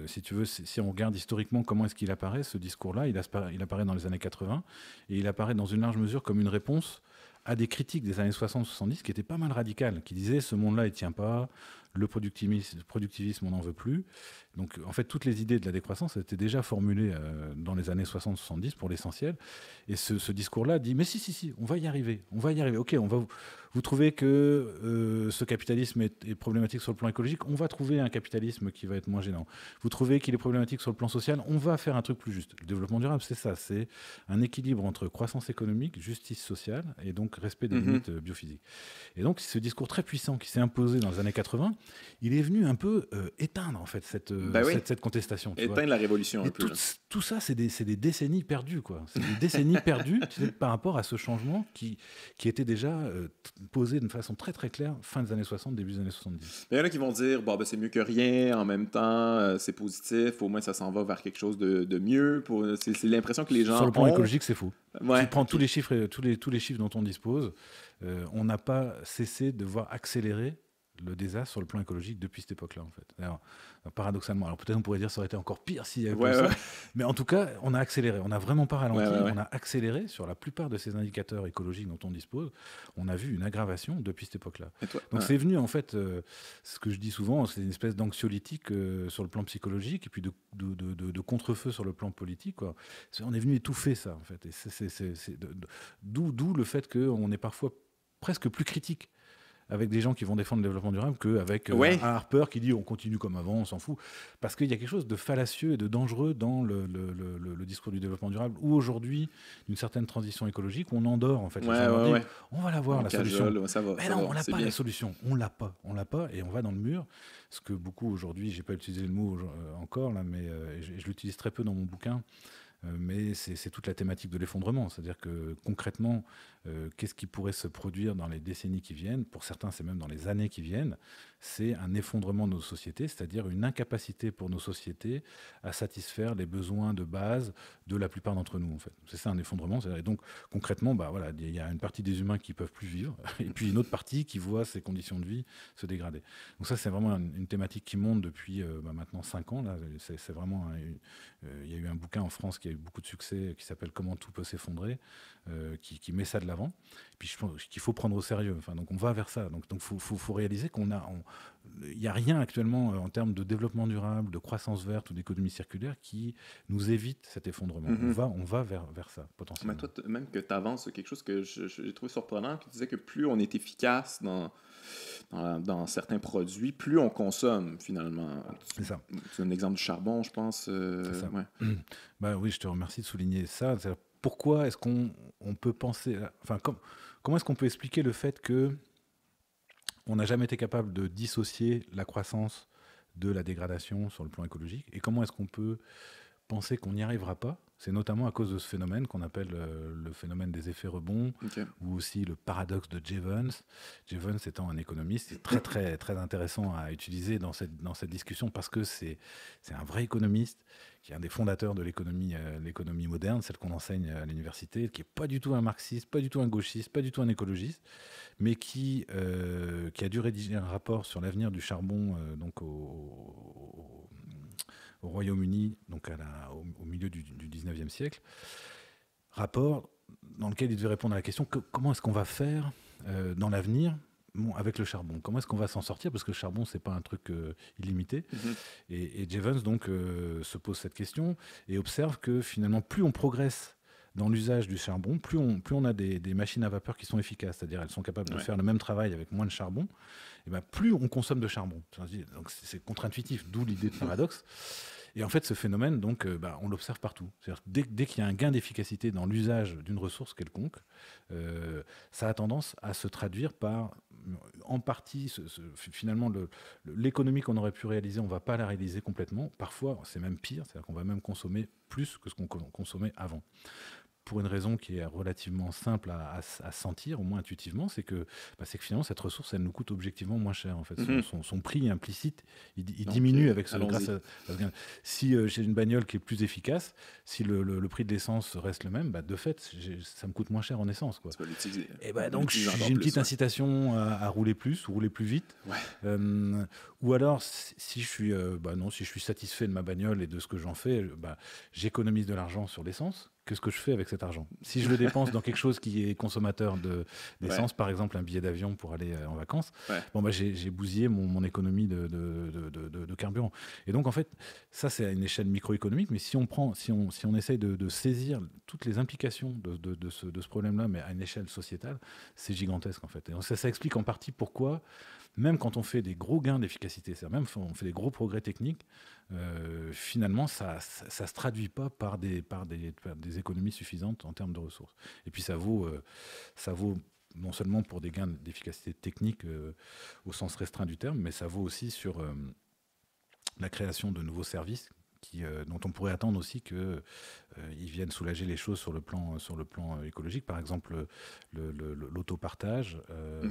S2: si tu veux, si on regarde historiquement comment est-ce qu'il apparaît, ce discours-là, il apparaît dans les années 80 et il apparaît dans une large mesure comme une réponse à des critiques des années 60-70 qui étaient pas mal radicales, qui disaient ce monde-là, il tient pas, le productivisme, on n'en veut plus. Donc, en fait, toutes les idées de la décroissance étaient déjà formulées dans les années 60-70 pour l'essentiel. Et ce discours-là dit, mais si, on va y arriver. Ok, vous trouvez que ce capitalisme est problématique sur le plan écologique, on va trouver un capitalisme qui va être moins gênant. Vous trouvez qu'il est problématique sur le plan social, on va faire un truc plus juste. Le développement durable, c'est ça, c'est un équilibre entre croissance économique, justice sociale et donc respect des limites biophysiques. Et donc, ce discours très puissant qui s'est imposé dans les années 80, il est venu un peu éteindre, en fait, cette contestation.
S1: Éteindre la révolution un peu.
S2: Tout ça, c'est des décennies perdues, quoi. C'est des décennies perdues par rapport à ce changement qui était déjà posé d'une façon très très claire fin des années 60, début des années 70.
S1: Il y en a qui vont dire c'est mieux que rien, en même temps c'est positif, au moins ça s'en va vers quelque chose de mieux. C'est l'impression que les gens
S2: sur le plan
S1: ont.
S2: Écologique, c'est fou. Tu prends tous les chiffres dont on dispose, on n'a pas cessé de voir accélérer le désastre sur le plan écologique depuis cette époque-là, en fait. Alors, paradoxalement, peut-être on pourrait dire que ça aurait été encore pire s'il y avait pas ça, mais en tout cas, on a accéléré. On n'a vraiment pas ralenti, on a accéléré sur la plupart de ces indicateurs écologiques dont on dispose. On a vu une aggravation depuis cette époque-là. Donc c'est venu, en fait, ce que je dis souvent, c'est une espèce d'anxiolytique sur le plan psychologique et puis de contre-feu sur le plan politique, quoi. On est venu étouffer ça, en fait. Et d'où le fait qu'on est parfois presque plus critique avec des gens qui vont défendre le développement durable qu'avec un Harper qui dit on continue comme avant, on s'en fout. Parce qu'il y a quelque chose de fallacieux et de dangereux dans le discours du développement durable, où aujourd'hui, d'une certaine transition écologique, on endort en fait. On va l'avoir, la solution. Mais non, on n'a pas la solution. On l'a pas, et on va dans le mur. Ce que beaucoup aujourd'hui, j'ai pas utilisé le mot encore, là, mais je l'utilise très peu dans mon bouquin, mais c'est toute la thématique de l'effondrement. C'est-à-dire que concrètement, qu'est-ce qui pourrait se produire dans les décennies qui viennent? Pour certains, c'est même dans les années qui viennent. C'est un effondrement de nos sociétés, c'est-à-dire une incapacité pour nos sociétés à satisfaire les besoins de base de la plupart d'entre nous. En fait. C'est ça un effondrement. Et donc concrètement, voilà, il y a une partie des humains qui ne peuvent plus vivre, et puis une autre partie qui voit ses conditions de vie se dégrader. Donc ça, c'est vraiment une thématique qui monte depuis maintenant 5 ans. Là. C'est vraiment il y a eu un bouquin en France qui a eu beaucoup de succès qui s'appelle Comment tout peut s'effondrer, qui met ça de l'avant. Et puis je pense qu'il faut prendre au sérieux. Enfin, donc on va vers ça. Donc faut réaliser il n'y a rien actuellement en termes de développement durable, de croissance verte ou d'économie circulaire qui nous évite cet effondrement. On va vers ça, potentiellement.
S1: Mais toi, même que tu avances quelque chose que j'ai trouvé surprenant, que tu disais que plus on est efficace dans certains produits, plus on consomme, finalement.
S2: C'est ça.
S1: C'est un exemple du charbon, je pense.
S2: C'est ça.
S1: Ouais.
S2: Oui, je te remercie de souligner ça. Pourquoi est-ce qu'on peut penser... Enfin, comment est-ce qu'on peut expliquer le fait que on n'a jamais été capable de dissocier la croissance de la dégradation sur le plan écologique? Et comment est-ce qu'on peut penser qu'on n'y arrivera pas? C'est notamment à cause de ce phénomène qu'on appelle le phénomène des effets rebonds, ou aussi le paradoxe de Jevons. Jevons étant un économiste, c'est très, très, très intéressant à utiliser dans cette discussion parce que c'est un vrai économiste qui est un des fondateurs de l'économie moderne, celle qu'on enseigne à l'université, qui n'est pas du tout un marxiste, pas du tout un gauchiste, pas du tout un écologiste, mais qui a dû rédiger un rapport sur l'avenir du charbon donc au Royaume-Uni, donc au milieu du 19e siècle. Rapport dans lequel il devait répondre à la question comment est-ce qu'on va faire dans l'avenir avec le charbon? Comment est-ce qu'on va s'en sortir? Parce que le charbon, c'est pas un truc illimité. Et Jevons donc se pose cette question et observe que finalement, plus on progresse dans l'usage du charbon, plus on a des machines à vapeur qui sont efficaces, c'est-à-dire elles sont capables de faire le même travail avec moins de charbon, et plus on consomme de charbon. Donc c'est contre-intuitif, d'où l'idée de paradoxe. Et en fait, ce phénomène, donc, on l'observe partout. C'est-à-dire dès qu'il y a un gain d'efficacité dans l'usage d'une ressource quelconque, ça a tendance à se traduire par, en partie, finalement, l'économie qu'on aurait pu réaliser, on ne va pas la réaliser complètement. Parfois, c'est même pire, c'est-à-dire qu'on va même consommer plus que ce qu'on consommait avant. Pour une raison qui est relativement simple à sentir, au moins intuitivement, c'est que finalement, cette ressource, elle nous coûte objectivement moins cher. En fait. Son prix implicite, il diminue avec grâce à si j'ai une bagnole qui est plus efficace, si le prix de l'essence reste le même, de fait, ça me coûte moins cher en essence. Quoi. Et donc, j'ai une petite incitation à rouler plus, ou rouler plus vite.
S1: Ouais.
S2: Ou alors, si je suis satisfait de ma bagnole et de ce que j'en fais, j'économise de l'argent sur l'essence. Qu'est-ce que je fais avec cet argent? Si je le dépense dans quelque chose qui est consommateur d'essence, par exemple un billet d'avion pour aller en vacances, j'ai bousillé mon économie de carburant. Et donc en fait, ça c'est à une échelle microéconomique, mais si on essaye de saisir toutes les implications de ce problème-là, mais à une échelle sociétale, c'est gigantesque en fait. Et donc, ça explique en partie pourquoi, même quand on fait des gros gains d'efficacité, c'est-à-dire même quand on fait des gros progrès techniques, finalement, ça se traduit pas par des économies suffisantes en termes de ressources. Et puis ça vaut non seulement pour des gains d'efficacité technique au sens restreint du terme, mais ça vaut aussi sur la création de nouveaux services dont on pourrait attendre aussi qu'ils viennent soulager les choses sur le plan écologique. Par exemple, l'autopartage,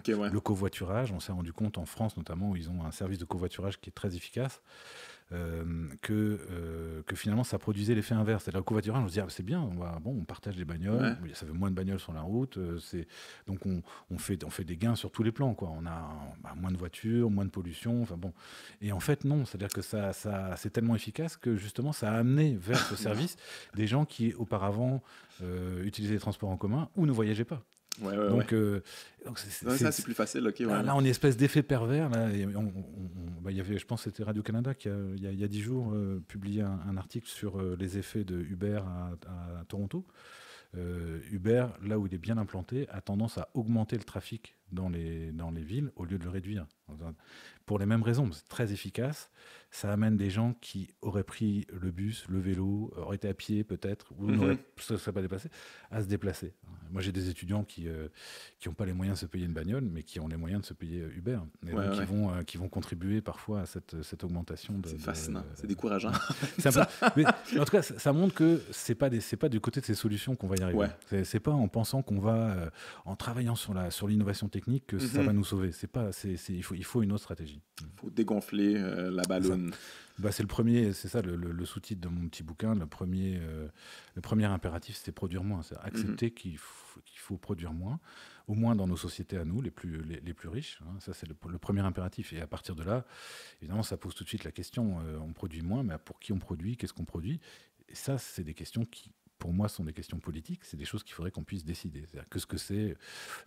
S2: le covoiturage. On s'est rendu compte en France notamment, où ils ont un service de covoiturage qui est très efficace, que finalement ça produisait l'effet inverse. C'est-à-dire le covoiturage, on se dit c'est bien, on partage les bagnoles, ça fait moins de bagnoles sur la route, donc on fait des gains sur tous les plans, quoi. On a moins de voitures, moins de pollution, et en fait non, c'est-à-dire que ça c'est tellement efficace que justement ça a amené vers ce service des gens qui auparavant utilisaient les transports en commun ou ne voyageaient pas. Donc
S1: ça c'est plus facile.
S2: Là, on est espèce d'effet pervers. Là, il y avait, je pense, que c'était Radio-Canada qui il y a 10 jours publié un article sur les effets de Uber à Toronto. Uber, là où il est bien implanté, a tendance à augmenter le trafic dans les villes au lieu de le réduire. Pour les mêmes raisons, c'est très efficace. Ça amène des gens qui auraient pris le bus, le vélo, auraient été à pied peut-être, ou ne seraient pas déplacés, à se déplacer. Moi, j'ai des étudiants qui n'ont pas les moyens de se payer une bagnole, mais qui ont les moyens de se payer Uber. Et donc, qui vont contribuer parfois à cette augmentation.
S1: C'est fascinant, c'est décourageant.
S2: Mais, en tout cas, ça montre que c'est pas du côté de ces solutions qu'on va y arriver. C'est pas en pensant qu'on va, en travaillant sur l'innovation technique, que ça va nous sauver. Il faut une autre stratégie.
S1: Il faut dégonfler la balloune.
S2: C'est le premier, c'est ça le sous-titre de mon petit bouquin. Le premier impératif, c'est produire moins. C'est accepter qu'il faut produire moins, au moins dans nos sociétés à nous, les plus riches. Ça, c'est le premier impératif. Et à partir de là, évidemment, ça pose tout de suite la question, on produit moins, mais pour qui on produit, qu'est-ce qu'on produit? Et ça, c'est des questions qui, pour moi, sont des questions politiques. C'est des choses qu'il faudrait qu'on puisse décider. C'est-à-dire, qu'est-ce que c'est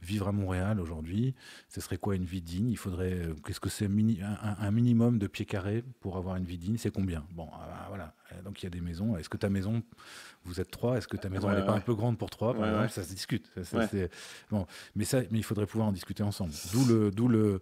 S2: vivre à Montréal aujourd'hui? Ce serait quoi une vie digne? Il faudrait, qu'est-ce que c'est un minimum de pieds carrés pour avoir une vie digne? C'est combien? Bon, voilà. Donc, il y a des maisons. Est-ce que ta maison, vous êtes 3? Est-ce que ta maison, elle n'est pas un peu grande pour 3? Par exemple, ça se discute. Bon, mais il faudrait pouvoir en discuter ensemble. D'où le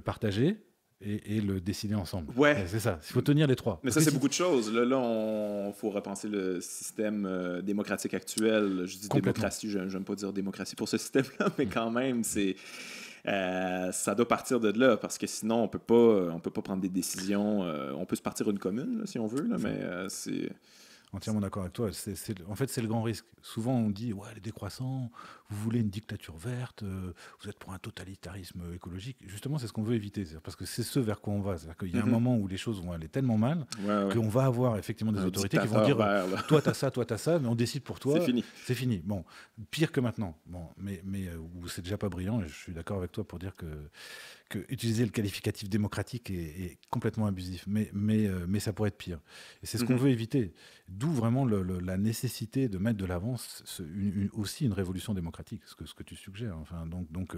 S2: partager. Et le décider ensemble. C'est ça. Il faut tenir les trois.
S1: Mais ça, c'est beaucoup de choses. Là, il faut repenser le système démocratique actuel. Je dis démocratie, je n'aime pas dire démocratie pour ce système-là, mais quand même, ça doit partir de là, parce que sinon, on peut pas prendre des décisions. On peut se partir une commune, là, si on veut, là, mais c'est...
S2: Entièrement d'accord avec toi. En fait, c'est le grand risque. Souvent, on dit, les décroissants, vous voulez une dictature verte, vous êtes pour un totalitarisme écologique. Justement, c'est ce qu'on veut éviter. Parce que c'est ce vers quoi on va. C'est-à-dire qu'il y a un moment où les choses vont aller tellement mal qu'on va avoir effectivement des autorités qui vont dire, toi, t'as ça, mais on décide pour toi. C'est fini. Bon, pire que maintenant. Bon, mais c'est déjà pas brillant. Et je suis d'accord avec toi pour dire que utiliser le qualificatif démocratique est complètement abusif, mais ça pourrait être pire. Et c'est ce qu'on veut éviter. D'où vraiment la nécessité de mettre de l'avant aussi une révolution démocratique, ce que tu suggères. Enfin, donc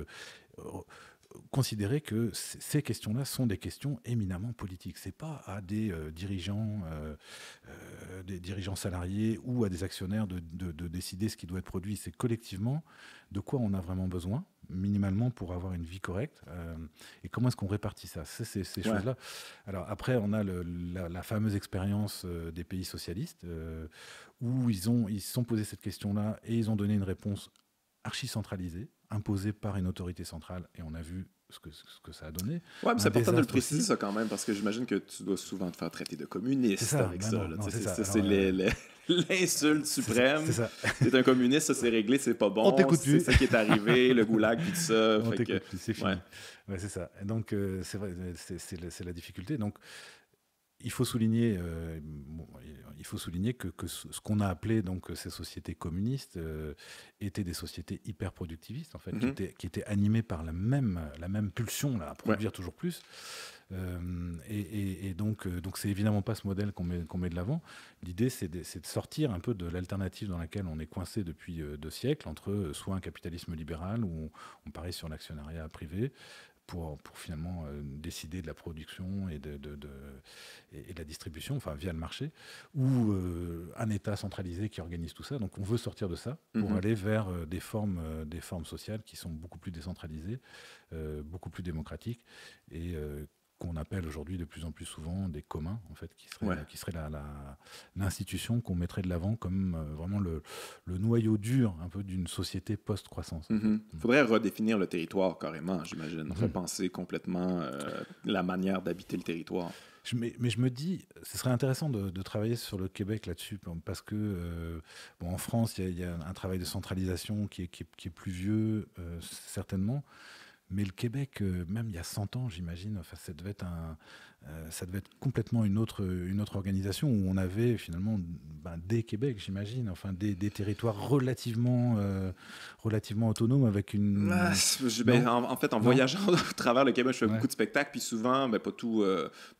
S2: considérer que ces questions-là sont des questions éminemment politiques. C'est pas à des dirigeants salariés ou à des actionnaires de décider ce qui doit être produit. C'est collectivement de quoi on a vraiment besoin, minimalement, pour avoir une vie correcte, et comment est-ce qu'on répartit ça? C'est ces choses-là. Alors après, on a la fameuse expérience des pays socialistes, où ils se sont posés cette question-là et ils ont donné une réponse archi-centralisée, imposée par une autorité centrale, et on a vu ce que ça a donné.
S1: Ouais, mais c'est important de le préciser, ça, quand même, parce que j'imagine que tu dois souvent te faire traiter de communiste avec ça. C'est l'insulte suprême. C'est ça. T'es un communiste, ça c'est réglé, c'est pas bon.
S2: On t'écoute plus.
S1: C'est ça qui est arrivé, le goulag, puis tout ça.
S2: On t'écoute plus, c'est fini. Ouais, c'est ça. Et donc, c'est vrai, c'est la difficulté. Donc, il faut souligner que ce qu'on a appelé donc ces sociétés communistes étaient des sociétés hyper productivistes, en fait, qui étaient animées par la même pulsion là, à produire toujours plus. Et donc c'est évidemment pas ce modèle qu'on met de l'avant. L'idée, c'est de sortir un peu de l'alternative dans laquelle on est coincé depuis 2 siècles, entre soit un capitalisme libéral où on parie sur l'actionnariat privé, pour finalement décider de la production et de la distribution, enfin via le marché, ou un État centralisé qui organise tout ça. Donc on veut sortir de ça pour aller vers des formes sociales qui sont beaucoup plus décentralisées, beaucoup plus démocratiques, et qu'on appelle aujourd'hui de plus en plus souvent des communs, en fait, qui serait l'institution qu'on mettrait de l'avant comme vraiment le noyau dur un peu d'une société post-croissance.
S1: Il faudrait redéfinir le territoire carrément, j'imagine. Repenser complètement la manière d'habiter le territoire.
S2: Mais je me dis, ce serait intéressant de travailler sur le Québec là-dessus, parce que en France, il y a un travail de centralisation qui est plus vieux, certainement. Mais le Québec, même il y a 100 ans, j'imagine, enfin, ça devait être complètement une autre organisation où on avait finalement des Québec, j'imagine, enfin des territoires relativement autonomes avec une...
S1: en fait, en voyageant à travers le Québec, je fais beaucoup de spectacles, puis souvent, pas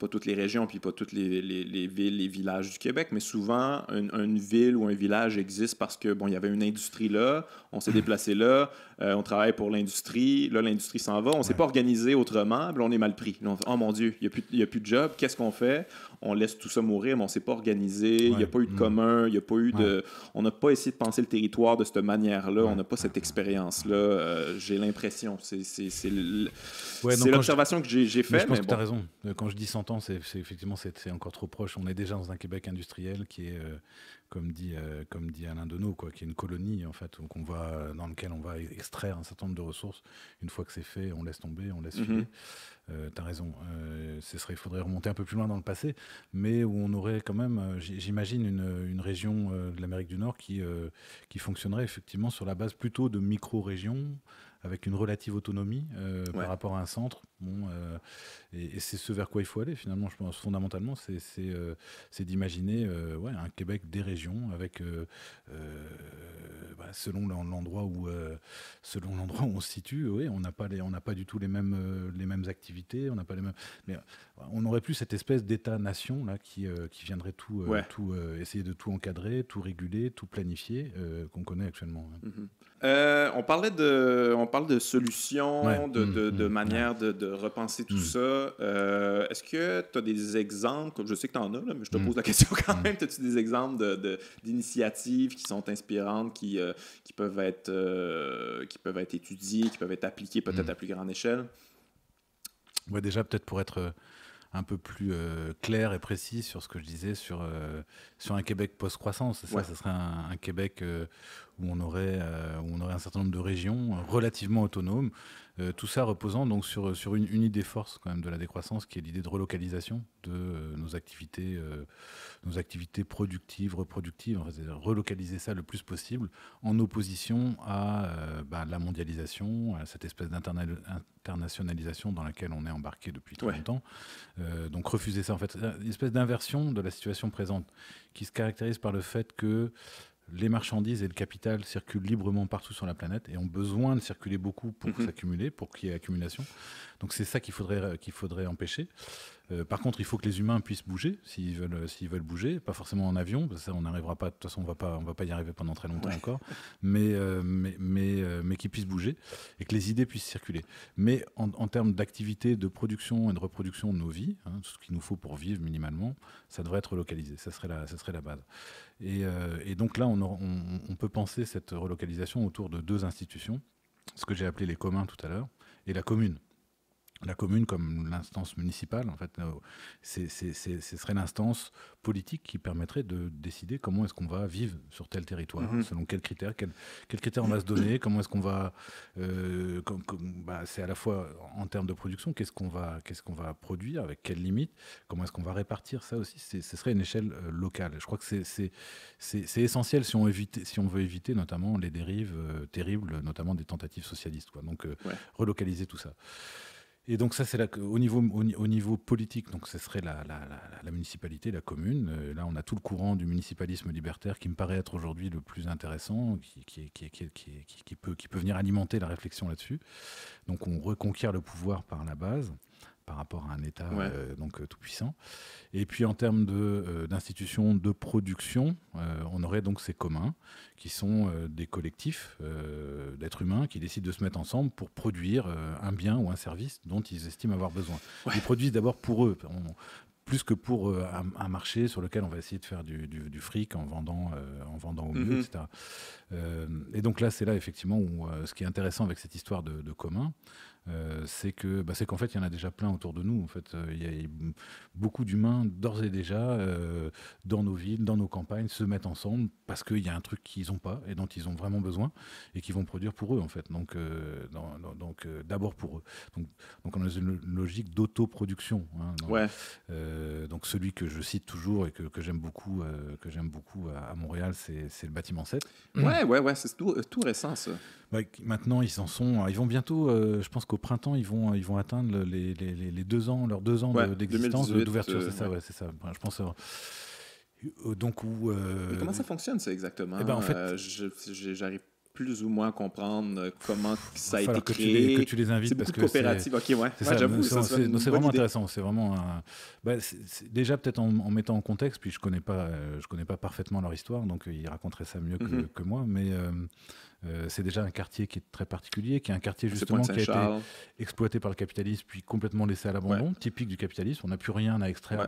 S1: toutes les régions, puis pas toutes les villes, les villages du Québec, mais souvent, une ville ou un village existe parce que il y avait une industrie là, on s'est déplacé là, on travaille pour l'industrie, là, l'industrie s'en va. On ne s'est pas organisé autrement, puis on est mal pris. Là, oh mon Dieu, il n'y a plus de job. Qu'est-ce qu'on fait? On laisse tout ça mourir, mais on ne s'est pas organisé. Il n'y a pas eu de commun. Il y a pas eu de... On n'a pas essayé de penser le territoire de cette manière-là. On n'a pas cette expérience-là. J'ai l'impression. C'est l'observation que j'ai faite.
S2: Je pense que tu as raison. Quand je dis 100 ans, c'est effectivement c'est encore trop proche. On est déjà dans un Québec industriel qui est... comme dit Alain Deneau, qui est une colonie en fait, dans lequel on va extraire un certain nombre de ressources. Une fois que c'est fait, on laisse tomber, on laisse filer. Tu as raison. Il faudrait remonter un peu plus loin dans le passé, mais où on aurait quand même, j'imagine, une région de l'Amérique du Nord qui fonctionnerait effectivement sur la base plutôt de micro-régions, avec une relative autonomie par rapport à un centre. Et c'est ce vers quoi il faut aller, finalement, je pense, fondamentalement, c'est d'imaginer un Québec des régions, avec, selon l'endroit où on se situe, on n'a pas du tout les mêmes activités, on n'a pas les mêmes... Mais on n'aurait plus cette espèce d'État-nation là, qui viendrait tout essayer de tout encadrer, tout réguler, tout planifier, qu'on connaît actuellement.
S1: On parle de solutions, de manières de repenser tout ça. Est-ce que tu as des exemples, je sais que tu en as, là, mais je te pose la question quand même, as-tu des exemples d'initiatives qui sont inspirantes, qui peuvent être étudiées, qui peuvent être appliquées peut-être à plus grande échelle?
S2: Ouais, déjà, peut-être pour être un peu plus clair et précis sur ce que je disais sur un Québec post-croissance. Ça serait un Québec où on aurait un certain nombre de régions relativement autonomes. Tout ça reposant donc sur une idée force quand même de la décroissance, qui est l'idée de relocalisation de nos activités productives, reproductives, relocaliser ça le plus possible en opposition à la mondialisation, à cette espèce d'internationalisation dans laquelle on est embarqué depuis très longtemps. Donc refuser ça, en fait, une espèce d'inversion de la situation présente qui se caractérise par le fait que les marchandises et le capital circulent librement partout sur la planète et ont besoin de circuler beaucoup pour s'accumuler, pour qu'il y ait accumulation. Donc c'est ça qu'il faudrait empêcher. Par contre, il faut que les humains puissent bouger s'ils veulent bouger, pas forcément en avion, parce que ça on n'arrivera pas. De toute façon, on va pas y arriver pendant très longtemps encore, mais qu'ils puissent bouger et que les idées puissent circuler. Mais en termes d'activité, de production et de reproduction de nos vies, tout ce qu'il nous faut pour vivre minimalement, ça devrait être relocalisé. Ça serait la base. Et donc là, on peut penser cette relocalisation autour de deux institutions, ce que j'ai appelé les communs tout à l'heure, et la commune. La commune comme l'instance municipale, en fait, ce serait l'instance politique qui permettrait de décider comment est-ce qu'on va vivre sur tel territoire, selon quels critères, quels critères on va se donner, comment est-ce qu'on va... c'est à la fois en termes de production, qu'est-ce qu'on va produire, avec quelles limites, comment est-ce qu'on va répartir ça aussi, ce serait une échelle locale. Je crois que c'est essentiel si on veut éviter notamment les dérives terribles, notamment des tentatives socialistes. Donc relocaliser tout ça. Et donc ça, c'est au niveau politique, donc ce serait la municipalité, la commune. Là, on a tout le courant du municipalisme libertaire qui me paraît être aujourd'hui le plus intéressant, qui peut venir alimenter la réflexion là-dessus. Donc on reconquiert le pouvoir par la base, par rapport à un État tout puissant. Et puis en termes d'institutions de production, on aurait donc ces communs qui sont des collectifs d'êtres humains qui décident de se mettre ensemble pour produire un bien ou un service dont ils estiment avoir besoin. Ils produisent d'abord pour eux, plus que pour un marché sur lequel on va essayer de faire du fric en vendant au mieux, etc. Et donc là, c'est là effectivement où ce qui est intéressant avec cette histoire de commun, c'est qu'en fait il y en a déjà plein autour de nous. En fait, il y a beaucoup d'humains d'ores et déjà dans nos villes, dans nos campagnes, se mettent ensemble parce qu'il y a un truc qu'ils n'ont pas et dont ils ont vraiment besoin et qui vont produire pour eux en fait. Donc d'abord pour eux. Donc on a une logique d'autoproduction. Donc celui que je cite toujours et que j'aime beaucoup à Montréal, c'est le bâtiment 7.
S1: Ouais, c'est tout récent ça.
S2: Maintenant, ils vont bientôt, je pense qu'au printemps, ils vont atteindre les 2 ans, leurs 2 ans d'existence, d'ouverture, c'est ça. Je pense. Donc
S1: Mais comment ça fonctionne ça exactement?
S2: En fait,
S1: j'arrive plus ou moins comprendre comment ça a été
S2: que
S1: créé.
S2: Que tu les invites,
S1: c'est
S2: parce
S1: beaucoup de coopératives. Ok, ouais. J'avoue,
S2: c'est vraiment intéressant. C'est vraiment déjà peut-être en mettant en contexte, puis je connais pas parfaitement leur histoire, donc ils raconteraient ça mieux que moi, mais c'est déjà un quartier qui est très particulier, qui est un quartier justement qui a été exploité par le capitalisme, puis complètement laissé à l'abandon, typique du capitalisme. On n'a plus rien à extraire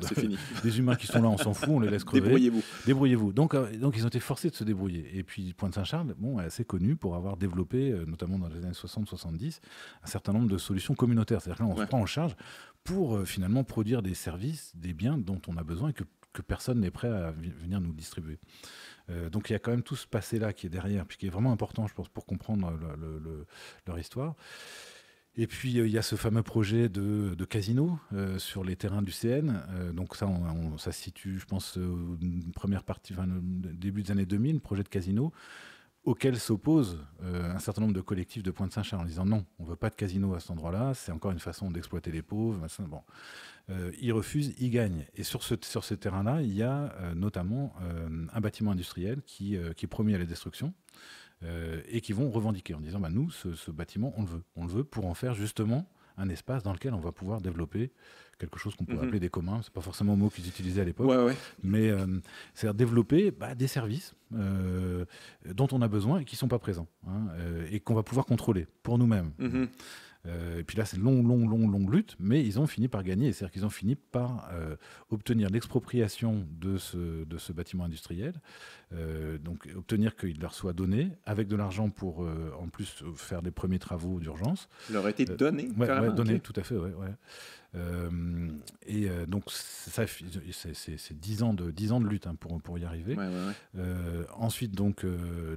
S2: des humains qui sont là, on s'en fout, on les laisse crever. Débrouillez-vous. Donc ils ont été forcés de se débrouiller. Et puis Pointe-Saint-Charles, est assez connu pour avoir développé, notamment dans les années 60-70, un certain nombre de solutions communautaires. C'est-à-dire que là, on se prend en charge pour finalement produire des services, des biens dont on a besoin et que personne n'est prêt à venir nous distribuer. Donc il y a quand même tout ce passé-là qui est derrière, puis qui est vraiment important, je pense, pour comprendre leur histoire. Et puis il y a ce fameux projet de casino sur les terrains du CN. Donc ça se situe, je pense, première partie, début des années 2000, projet de casino, auquel s'oppose un certain nombre de collectifs de Pointe-Saint-Charles en disant non, on ne veut pas de casino à cet endroit-là, c'est encore une façon d'exploiter les pauvres. Bon. Ils refusent, ils gagnent. Et sur ce terrain-là, il y a notamment un bâtiment industriel qui est promis à la destruction et qui vont revendiquer en disant nous, ce bâtiment, on le veut pour en faire justement un espace dans lequel on va pouvoir développer quelque chose qu'on pourrait appeler des communs. C'est pas forcément un mot qu'ils utilisaient à l'époque, mais c'est-à-dire développer des services dont on a besoin et qui sont pas présents, et qu'on va pouvoir contrôler pour nous-mêmes. Et puis là, c'est longue lutte, mais ils ont fini par gagner. C'est-à-dire qu'ils ont fini par obtenir l'expropriation de ce bâtiment industriel, donc obtenir qu'il leur soit donné, avec de l'argent pour, en plus, faire des premiers travaux d'urgence.
S1: Il leur a été donné, carrément.
S2: Donné, tout à fait, ouais. Donc, c'est 10 ans de lutte pour y arriver. Ensuite, donc,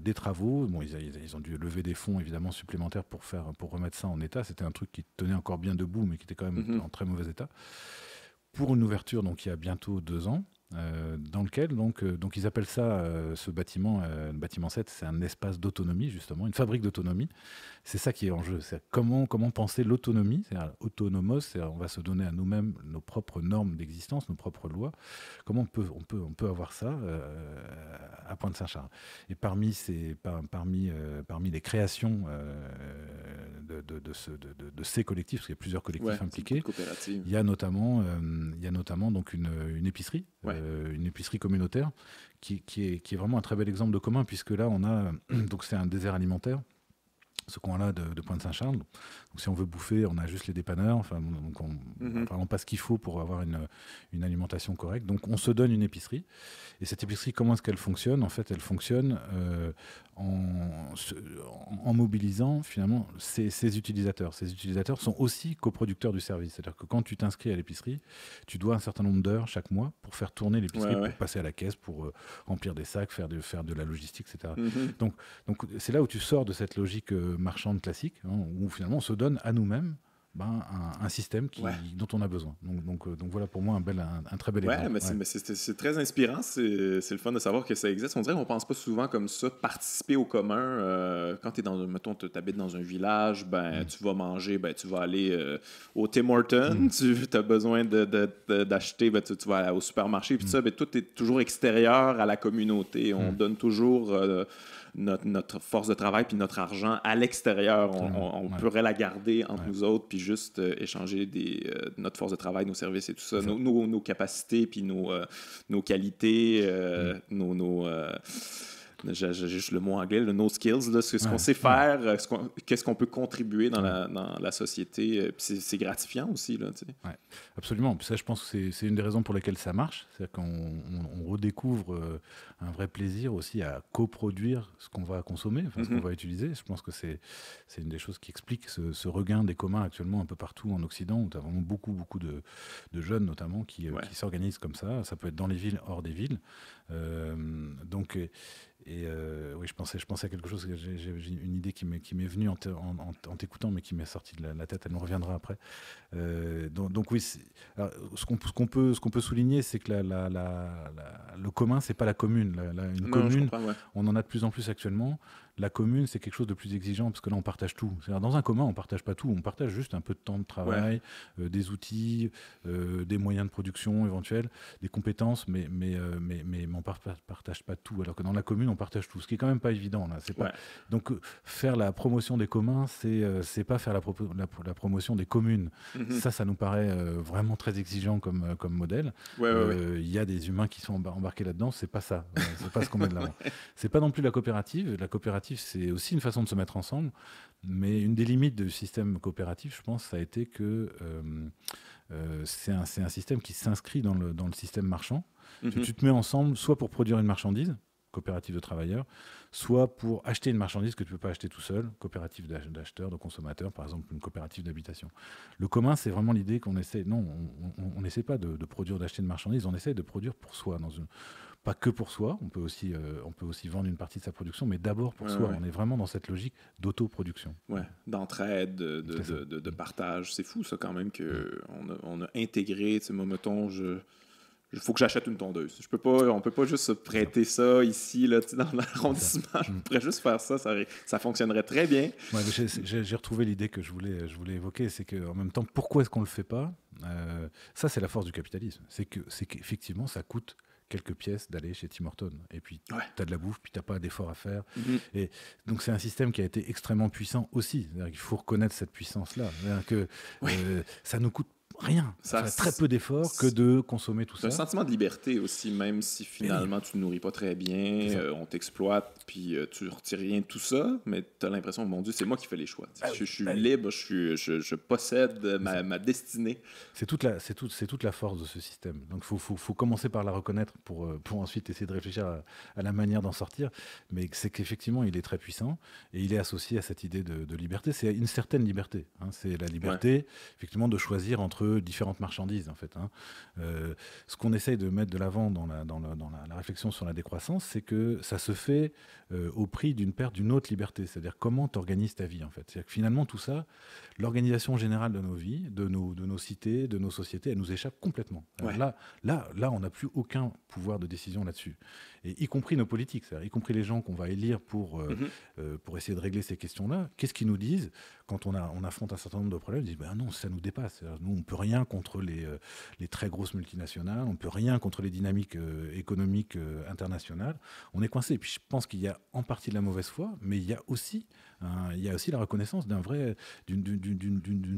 S2: des travaux. Bon, ils ont dû lever des fonds, évidemment, supplémentaires pour remettre ça en état. C'était un truc qui tenait encore bien debout, mais qui était quand même en très mauvais état. Pour une ouverture, donc, il y a bientôt 2 ans, dans lequel, donc ils appellent ça, ce bâtiment, le bâtiment 7, c'est un espace d'autonomie, justement, une fabrique d'autonomie. C'est ça qui est en jeu. C'est comment penser l'autonomie, c'est-à-dire autonomos, c'est-à-dire on va se donner à nous-mêmes nos propres normes d'existence, nos propres lois. Comment on peut avoir ça à Pointe-Saint-Charles. Et parmi les créations de ces collectifs, parce qu'il y a plusieurs collectifs impliqués, il y a notamment donc une épicerie, une épicerie communautaire qui est vraiment un très bel exemple de commun, puisque là on a donc c'est un désert alimentaire, ce coin-là de Pointe-Saint-Charles. Donc, si on veut bouffer, on a juste les dépanneurs. Donc on passe ce qu'il faut pour avoir une alimentation correcte. Donc, on se donne une épicerie. Et cette épicerie, comment est-ce qu'elle fonctionne ? En fait, elle fonctionne en mobilisant, finalement, ses utilisateurs. Ces utilisateurs sont aussi coproducteurs du service. C'est-à-dire que quand tu t'inscris à l'épicerie, tu dois un certain nombre d'heures chaque mois pour faire tourner l'épicerie, pour passer à la caisse, pour remplir des sacs, faire de la logistique, etc. Donc, c'est là où tu sors de cette logique marchande classique, où finalement on se donne à nous-mêmes un système dont on a besoin. Donc voilà pour moi un très bel exemple.
S1: Mais c'est très inspirant. C'est le fun de savoir que ça existe. On dirait qu'on pense pas souvent comme ça, participer au commun. Quand tu es mettons, tu habites dans un village, tu vas manger, tu vas aller au Tim Hortons, tu as besoin d'acheter, tu vas aller au supermarché, puis ça, tout est toujours extérieur à la communauté. On donne toujours notre force de travail puis notre argent à l'extérieur. On pourrait la garder entre nous autres puis juste échanger notre force de travail, nos services et tout ça, nos capacités puis nos qualités, j'ai juste le mot anglais, no skills, là, ce qu'on sait faire, qu'est-ce qu'on peut contribuer dans la société. Puis c'est gratifiant aussi. Là,
S2: absolument. Puis ça, je pense que c'est une des raisons pour lesquelles ça marche. C'est-à-dire qu'on redécouvre un vrai plaisir aussi à coproduire ce qu'on va consommer, ce qu'on va utiliser. Je pense que c'est une des choses qui explique ce regain des communs actuellement un peu partout en Occident, où tu as vraiment beaucoup de jeunes notamment qui s'organisent comme ça. Ça peut être dans les villes, hors des villes. Oui, je pensais à quelque chose, j'ai une idée qui m'est venue en t'écoutant, mais qui m'est sortie de la tête, elle nous reviendra après. Donc oui, alors, ce qu'on peut souligner, c'est que le commun, c'est pas la commune. Une commune, on en a de plus en plus actuellement. La commune, c'est quelque chose de plus exigeant parce que là, on partage tout. C'est-à-dire, dans un commun, on ne partage pas tout. On partage juste un peu de temps de travail, des outils, des moyens de production éventuels, des compétences, mais on ne partage pas tout. Alors que dans la commune, on partage tout. Ce qui est quand même pas évident. Là. C'est pas... Donc, faire la promotion des communs, c'est pas faire la promotion des communes. Ça nous paraît vraiment très exigeant comme modèle. Il y a des humains qui sont embarqués là-dedans. C'est pas ça. C'est pas ce qu'on met de l'avant. C'est pas non plus la coopérative. La coopérative, c'est aussi une façon de se mettre ensemble, mais une des limites du système coopératif, je pense, ça a été que c'est un système qui s'inscrit dans le système marchand. Tu te mets ensemble soit pour produire une marchandise, coopérative de travailleurs, soit pour acheter une marchandise que tu ne peux pas acheter tout seul, coopérative d'acheteurs, de consommateurs, par exemple une coopérative d'habitation. Le commun, c'est vraiment l'idée qu'on essaie, non, on n'essaie pas de produire, d'acheter une marchandise, on essaie de produire pour soi, pas que pour soi, on peut aussi vendre une partie de sa production, mais d'abord pour soi. On est vraiment dans cette logique d'autoproduction.
S1: D'entraide, de partage. C'est fou, ça, quand même, qu'on a intégré, tu sais, moi, mettons, il faut que j'achète une tondeuse. On peut pas juste se prêter ça ici, là, dans l'arrondissement. Je pourrais juste faire ça, ça fonctionnerait très bien.
S2: J'ai retrouvé l'idée que je voulais évoquer, c'est qu'en même temps, pourquoi est-ce qu'on le fait pas ? Ça, c'est la force du capitalisme. C'est qu'effectivement, ça coûte quelques pièces d'aller chez Tim Hortons. Et puis, tu as de la bouffe, puis tu n'as pas d'effort à faire. Et donc, c'est un système qui a été extrêmement puissant aussi. Il faut reconnaître cette puissance-là. Ça nous coûte rien. Ça fait très peu d'efforts que de consommer tout ça.
S1: C'est un sentiment de liberté aussi, même si finalement tu ne nourris pas très bien, on t'exploite, puis tu ne retires rien de tout ça, mais tu as l'impression, mon Dieu, c'est moi qui fais les choix. Je suis libre, je possède ma destinée.
S2: C'est toute la force de ce système. Donc il faut commencer par la reconnaître pour ensuite essayer de réfléchir à la manière d'en sortir. Mais c'est qu'effectivement, il est très puissant et il est associé à cette idée de liberté. C'est une certaine liberté. C'est la liberté, effectivement, de choisir entre différentes marchandises, en fait. Ce qu'on essaye de mettre de l'avant dans la réflexion sur la décroissance, c'est que ça se fait au prix d'une perte d'une autre liberté. C'est-à-dire comment tu organises ta vie, en fait. C'est-à-dire que finalement, tout ça, l'organisation générale de nos vies, de nos cités, de nos sociétés, elle nous échappe complètement. Là, on n'a plus aucun pouvoir de décision là-dessus. Et y compris nos politiques, c'est-à-dire y compris les gens qu'on va élire pour essayer de régler ces questions-là. Qu'est-ce qu'ils nous disent quand on affronte un certain nombre de problèmes? Ils disent non, ça nous dépasse. Nous, on ne peut rien contre les très grosses multinationales, on ne peut rien contre les dynamiques économiques internationales. On est coincé. Et puis je pense qu'il y a en partie de la mauvaise foi, mais il y a aussi la reconnaissance d'une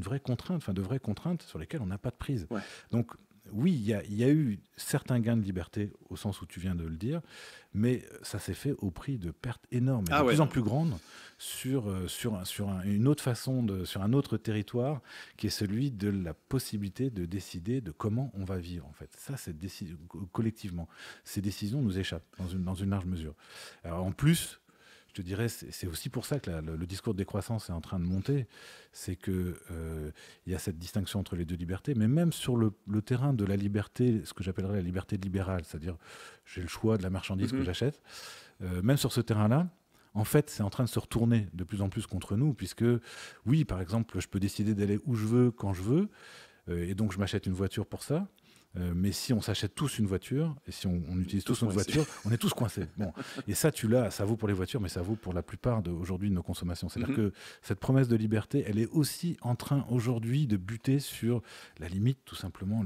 S2: vraie contrainte, de vraies contraintes sur lesquelles on n'a pas de prise. Donc, oui, il y a eu certains gains de liberté, au sens où tu viens de le dire, mais ça s'est fait au prix de pertes énormes, et de plus en plus grandes, sur une autre façon, sur un autre territoire, qui est celui de la possibilité de décider de comment on va vivre, en fait. Ça, collectivement, ces décisions nous échappent dans une large mesure. Alors, en plus, je te dirais, c'est aussi pour ça que le discours de décroissance est en train de monter, c'est qu'il y a cette distinction entre les deux libertés, mais même sur le terrain de la liberté, ce que j'appellerais la liberté libérale, c'est-à-dire j'ai le choix de la marchandise que j'achète, même sur ce terrain-là, en fait, c'est en train de se retourner de plus en plus contre nous, puisque, oui, par exemple, je peux décider d'aller où je veux, quand je veux, et donc je m'achète une voiture pour ça. Mais si on s'achète tous une voiture, et si on utilise tous une voiture, on est tous coincés. Bon. Et ça, ça vaut pour les voitures, mais ça vaut pour la plupart aujourd'hui de nos consommations. C'est-à-dire que cette promesse de liberté, elle est aussi en train aujourd'hui de buter sur la limite, tout simplement,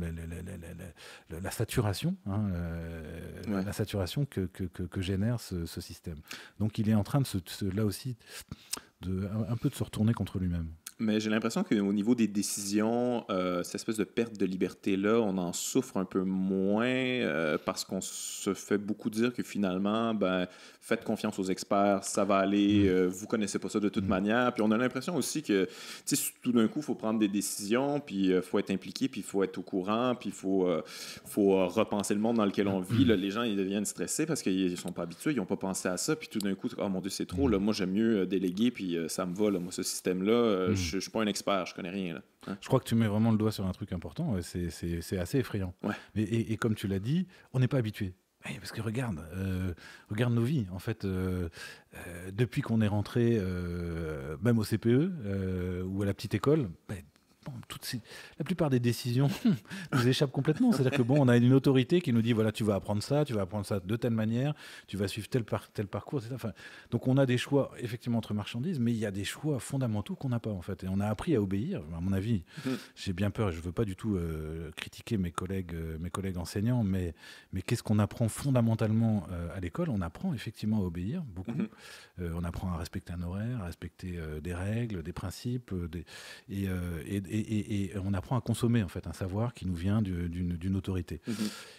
S2: la saturation, la saturation que génère ce système. Donc il est en train là aussi, un peu de se retourner contre lui-même.
S1: Mais j'ai l'impression qu'au niveau des décisions, cette espèce de perte de liberté-là, on en souffre un peu moins parce qu'on se fait beaucoup dire que finalement, faites confiance aux experts, ça va aller, vous connaissez pas ça de toute manière. Puis on a l'impression aussi que tout d'un coup, il faut prendre des décisions, puis il faut être impliqué, puis il faut être au courant, puis il faut repenser le monde dans lequel on vit. Là, les gens, ils deviennent stressés parce qu'ils sont pas habitués, ils n'ont pas pensé à ça, puis tout d'un coup, oh mon Dieu, c'est trop, là, moi j'aime mieux déléguer, puis ça me va, là, moi ce système-là, je suis pas un expert, je connais rien. Là.
S2: Je crois que tu mets vraiment le doigt sur un truc important, c'est assez effrayant. Et comme tu l'as dit, on n'est pas habitué. Parce que regarde nos vies, en fait, depuis qu'on est rentré, même au CPE ou à la petite école, bon, la plupart des décisions nous échappent complètement. C'est-à-dire que on a une autorité qui nous dit voilà, tu vas apprendre ça de telle manière, tu vas suivre tel parcours, etc. Enfin, donc on a des choix effectivement entre marchandises, mais il y a des choix fondamentaux qu'on n'a pas en fait. Et on a appris à obéir. À mon avis, j'ai bien peur. Je veux pas du tout critiquer mes collègues enseignants, mais qu'est-ce qu'on apprend fondamentalement à l'école? On apprend effectivement à obéir beaucoup. On apprend à respecter un horaire, à respecter des règles, des principes, et on apprend à consommer en fait un savoir qui nous vient d'une autorité.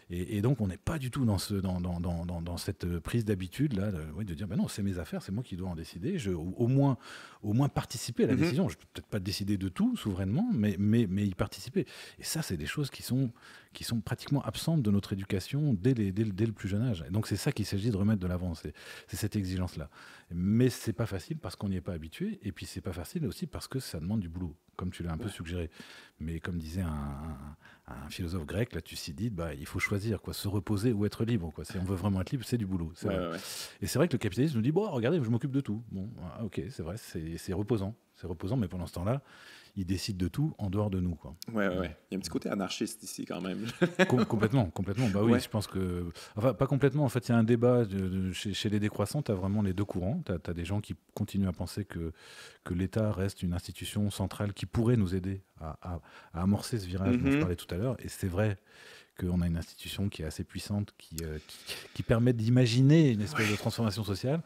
S2: Et donc on n'est pas du tout dans cette prise d'habitude là, de dire non, c'est mes affaires, c'est moi qui dois en décider. Au moins participer à la décision. Je peux peut-être pas décider de tout souverainement, mais y participer. Et ça, c'est des choses qui sont pratiquement absentes de notre éducation dès le plus jeune âge. Et donc c'est ça qu'il s'agit de remettre de l'avant, c'est cette exigence-là. Mais c'est pas facile parce qu'on n'y est pas habitué, et puis c'est pas facile aussi parce que ça demande du boulot, comme tu l'as un peu suggéré. Mais comme disait un philosophe grec, là, Thucydide, il faut choisir, quoi, se reposer ou être libre, quoi. Si on veut vraiment être libre, c'est du boulot. C'est vrai. Et c'est vrai que le capitalisme nous dit regardez, je m'occupe de tout. Bon, ok, c'est vrai, c'est reposant, mais pendant ce temps-là, il décide de tout en dehors de nous, quoi.
S1: Ouais. Il y a un petit côté anarchiste ici, quand même.
S2: Complètement. Bah oui, je pense que... Enfin, pas complètement. En fait, il y a un débat chez les décroissants. Tu as vraiment les deux courants. Tu as des gens qui continuent à penser que l'État reste une institution centrale qui pourrait nous aider à amorcer ce virage dont je parlais tout à l'heure. Et c'est vrai qu'on a une institution qui est assez puissante, qui permet d'imaginer une espèce de transformation sociale.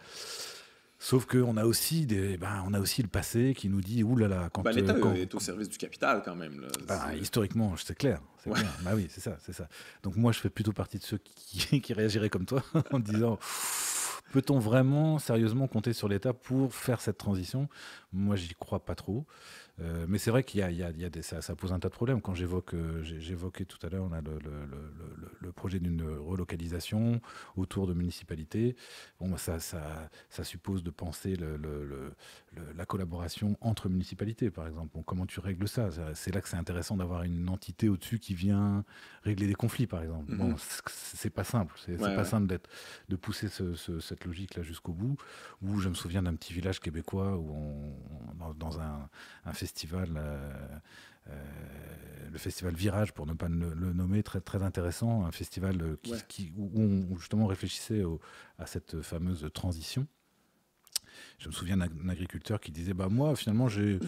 S2: Sauf qu'on a aussi le passé qui nous dit oulala, quand
S1: l'État est au service du capital quand même. Là.
S2: Historiquement, c'est clair. Bah oui, c'est ça. Donc moi, je fais plutôt partie de ceux qui réagiraient comme toi en disant peut-on vraiment sérieusement compter sur l'État pour faire cette transition? Moi, j'y crois pas trop. Mais c'est vrai qu'il y a ça pose un tas de problèmes. Quand j'évoquais tout à l'heure le projet d'une relocalisation autour de municipalités, ça suppose de penser la collaboration entre municipalités, par exemple. Bon, comment tu règles ça? C'est là que c'est intéressant d'avoir une entité au-dessus qui vient régler des conflits, par exemple. Bon, c'est pas simple. C'est pas simple de pousser cette logique-là jusqu'au bout. Où je me souviens d'un petit village québécois où dans un festival, le festival Virage, pour ne pas le nommer, très, très intéressant, un festival où on justement réfléchissait à cette fameuse transition. Je me souviens d'un agriculteur qui disait moi finalement j'ai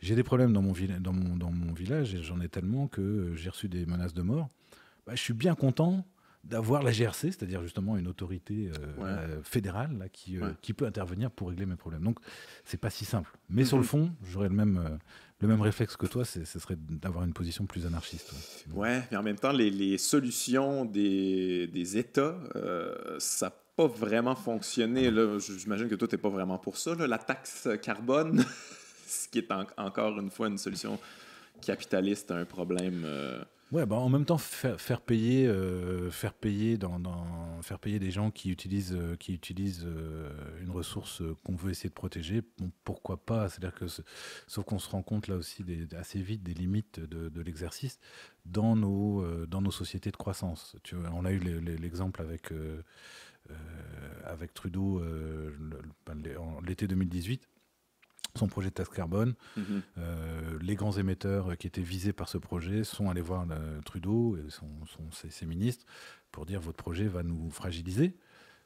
S2: des problèmes dans mon village et j'en ai tellement que j'ai reçu des menaces de mort. Je suis bien content d'avoir la GRC, c'est-à-dire justement une autorité fédérale là, qui peut intervenir pour régler mes problèmes. Donc c'est pas si simple. Mais sur le fond, j'aurais le même réflexe que toi, ce serait d'avoir une position plus anarchiste.
S1: Ouais, mais en même temps, les solutions des États, ça n'a pas vraiment fonctionné. Là. J'imagine que toi, tu n'es pas vraiment pour ça. Là. La taxe carbone, ce qui est encore une fois une solution capitaliste à un problème...
S2: Ouais, en même temps, faire payer des gens qui utilisent une ressource qu'on veut essayer de protéger, pourquoi pas? C'est-à-dire que, sauf qu'on se rend compte là aussi assez vite des limites de l'exercice dans nos sociétés de croissance. Tu vois, on a eu l'exemple avec Trudeau l'été 2018. Son projet de taxe carbone. Les grands émetteurs qui étaient visés par ce projet sont allés voir Trudeau et ses ministres pour dire votre projet va nous fragiliser.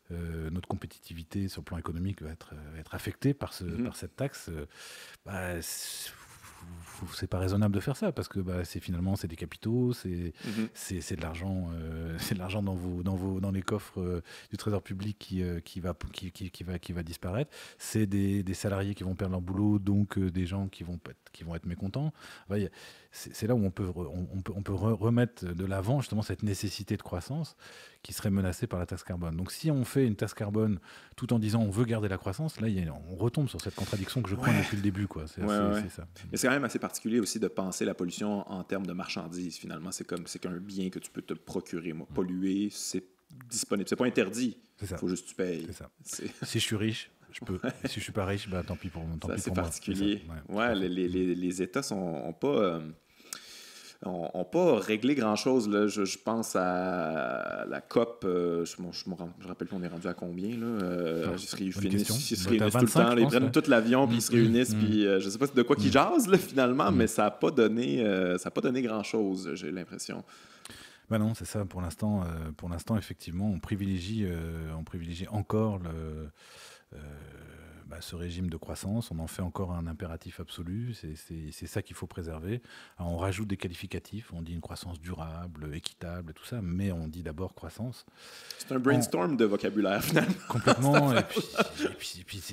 S2: Notre compétitivité sur le plan économique va être affectée par cette taxe. C'est pas raisonnable de faire ça parce que finalement c'est des capitaux, c'est de l'argent, dans les coffres du Trésor public qui va disparaître. C'est des salariés qui vont perdre leur boulot, donc des gens qui vont être mécontents. C'est là où on peut remettre de l'avant justement cette nécessité de croissance qui serait menacée par la taxe carbone. Donc si on fait une taxe carbone tout en disant on veut garder la croissance, là on retombe sur cette contradiction que je prends depuis le début, quoi. C'est ça.
S1: Mais c'est quand même assez particulier aussi de penser la pollution en termes de marchandises. Finalement, c'est qu'un bien que tu peux te procurer. Polluer, c'est disponible, c'est pas interdit. Il faut juste que tu payes.
S2: C'est ça. Si je suis riche, je peux. Si je suis pas riche, tant pis pour moi.
S1: C'est particulier. Les États ont pas n'ont pas réglé grand-chose. Là. Je pense à la COP. Je me rappelle plus, on est rendu à combien. Là? Ils se réunissent tout le temps. Ils prennent tout l'avion, puis ils se réunissent. Puis je ne sais pas de quoi qu'ils jasent, là, finalement, mais ça n'a pas donné grand-chose, j'ai l'impression.
S2: Ben non, c'est ça. Pour l'instant, effectivement, on privilégie encore ce régime de croissance. On en fait encore un impératif absolu. C'est ça qu'il faut préserver. Alors, on rajoute des qualificatifs. On dit une croissance durable, équitable, tout ça, mais on dit d'abord croissance.
S1: C'est un brainstorm de vocabulaire, finalement.
S2: Complètement. et puis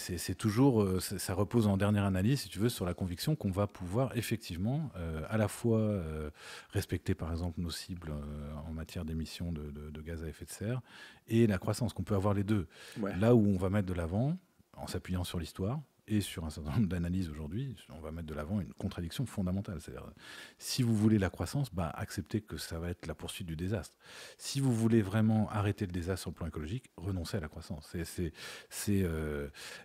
S2: c'est toujours... ça repose en dernière analyse, si tu veux, sur la conviction qu'on va pouvoir effectivement à la fois respecter, par exemple, nos cibles en matière d'émissions de gaz à effet de serre et la croissance, qu'on peut avoir les deux. Ouais. Là où on va mettre de l'avant, en s'appuyant sur l'histoire et sur un certain nombre d'analyses aujourd'hui, on va mettre de l'avant une contradiction fondamentale. C'est-à-dire, si vous voulez la croissance, acceptez que ça va être la poursuite du désastre. Si vous voulez vraiment arrêter le désastre sur le plan écologique, renoncez à la croissance. C'est ça,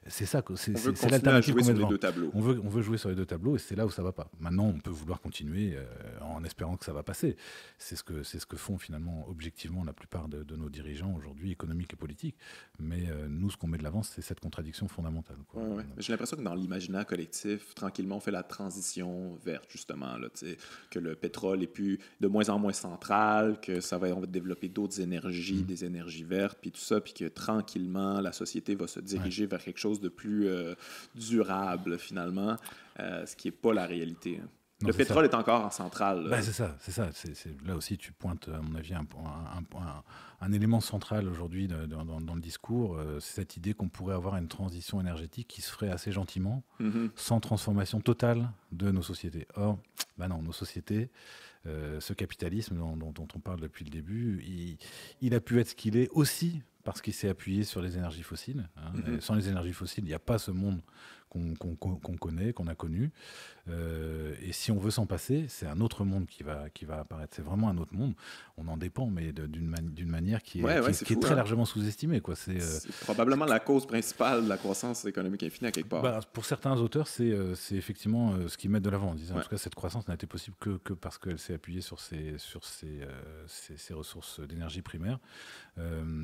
S2: c'est l'alternative qu'on met devant. On veut jouer sur les deux tableaux et c'est là où ça ne va pas. Maintenant, on peut vouloir continuer en espérant que ça va passer. C'est ce que font finalement objectivement la plupart de nos dirigeants aujourd'hui, économiques et politiques. Mais nous, ce qu'on met de l'avant, c'est cette contradiction fondamentale. Quoi.
S1: Ouais. J'ai l'impression que dans l'imaginaire collectif, tranquillement, on fait la transition verte, justement, là, que le pétrole est plus de moins en moins central, que on va développer d'autres énergies, des énergies vertes, puis tout ça, puis que tranquillement, la société va se diriger vers quelque chose de plus durable, finalement, ce qui n'est pas la réalité. Hein. Non, le pétrole est encore en centrale.
S2: C'est ça. Là aussi, tu pointes, à mon avis, un élément central aujourd'hui dans le discours. C'est cette idée qu'on pourrait avoir une transition énergétique qui se ferait assez gentiment, sans transformation totale de nos sociétés. Or, non, nos sociétés, ce capitalisme dont on parle depuis le début, il a pu être ce qu'il est aussi parce qu'il s'est appuyé sur les énergies fossiles. Hein. Sans les énergies fossiles, il n'y a pas ce monde qu'on connaît, qu'on a connu. Et si on veut s'en passer, c'est un autre monde qui va apparaître. C'est vraiment un autre monde. On en dépend, mais d'une manière qui est très largement sous-estimée. Quoi.
S1: C'est probablement la cause principale de la croissance économique infinie à quelque part.
S2: Pour certains auteurs, c'est effectivement ce qu'ils mettent de l'avant. En disant, en tout cas, cette croissance n'a été possible que parce qu'elle s'est appuyée sur ces ressources d'énergie primaire.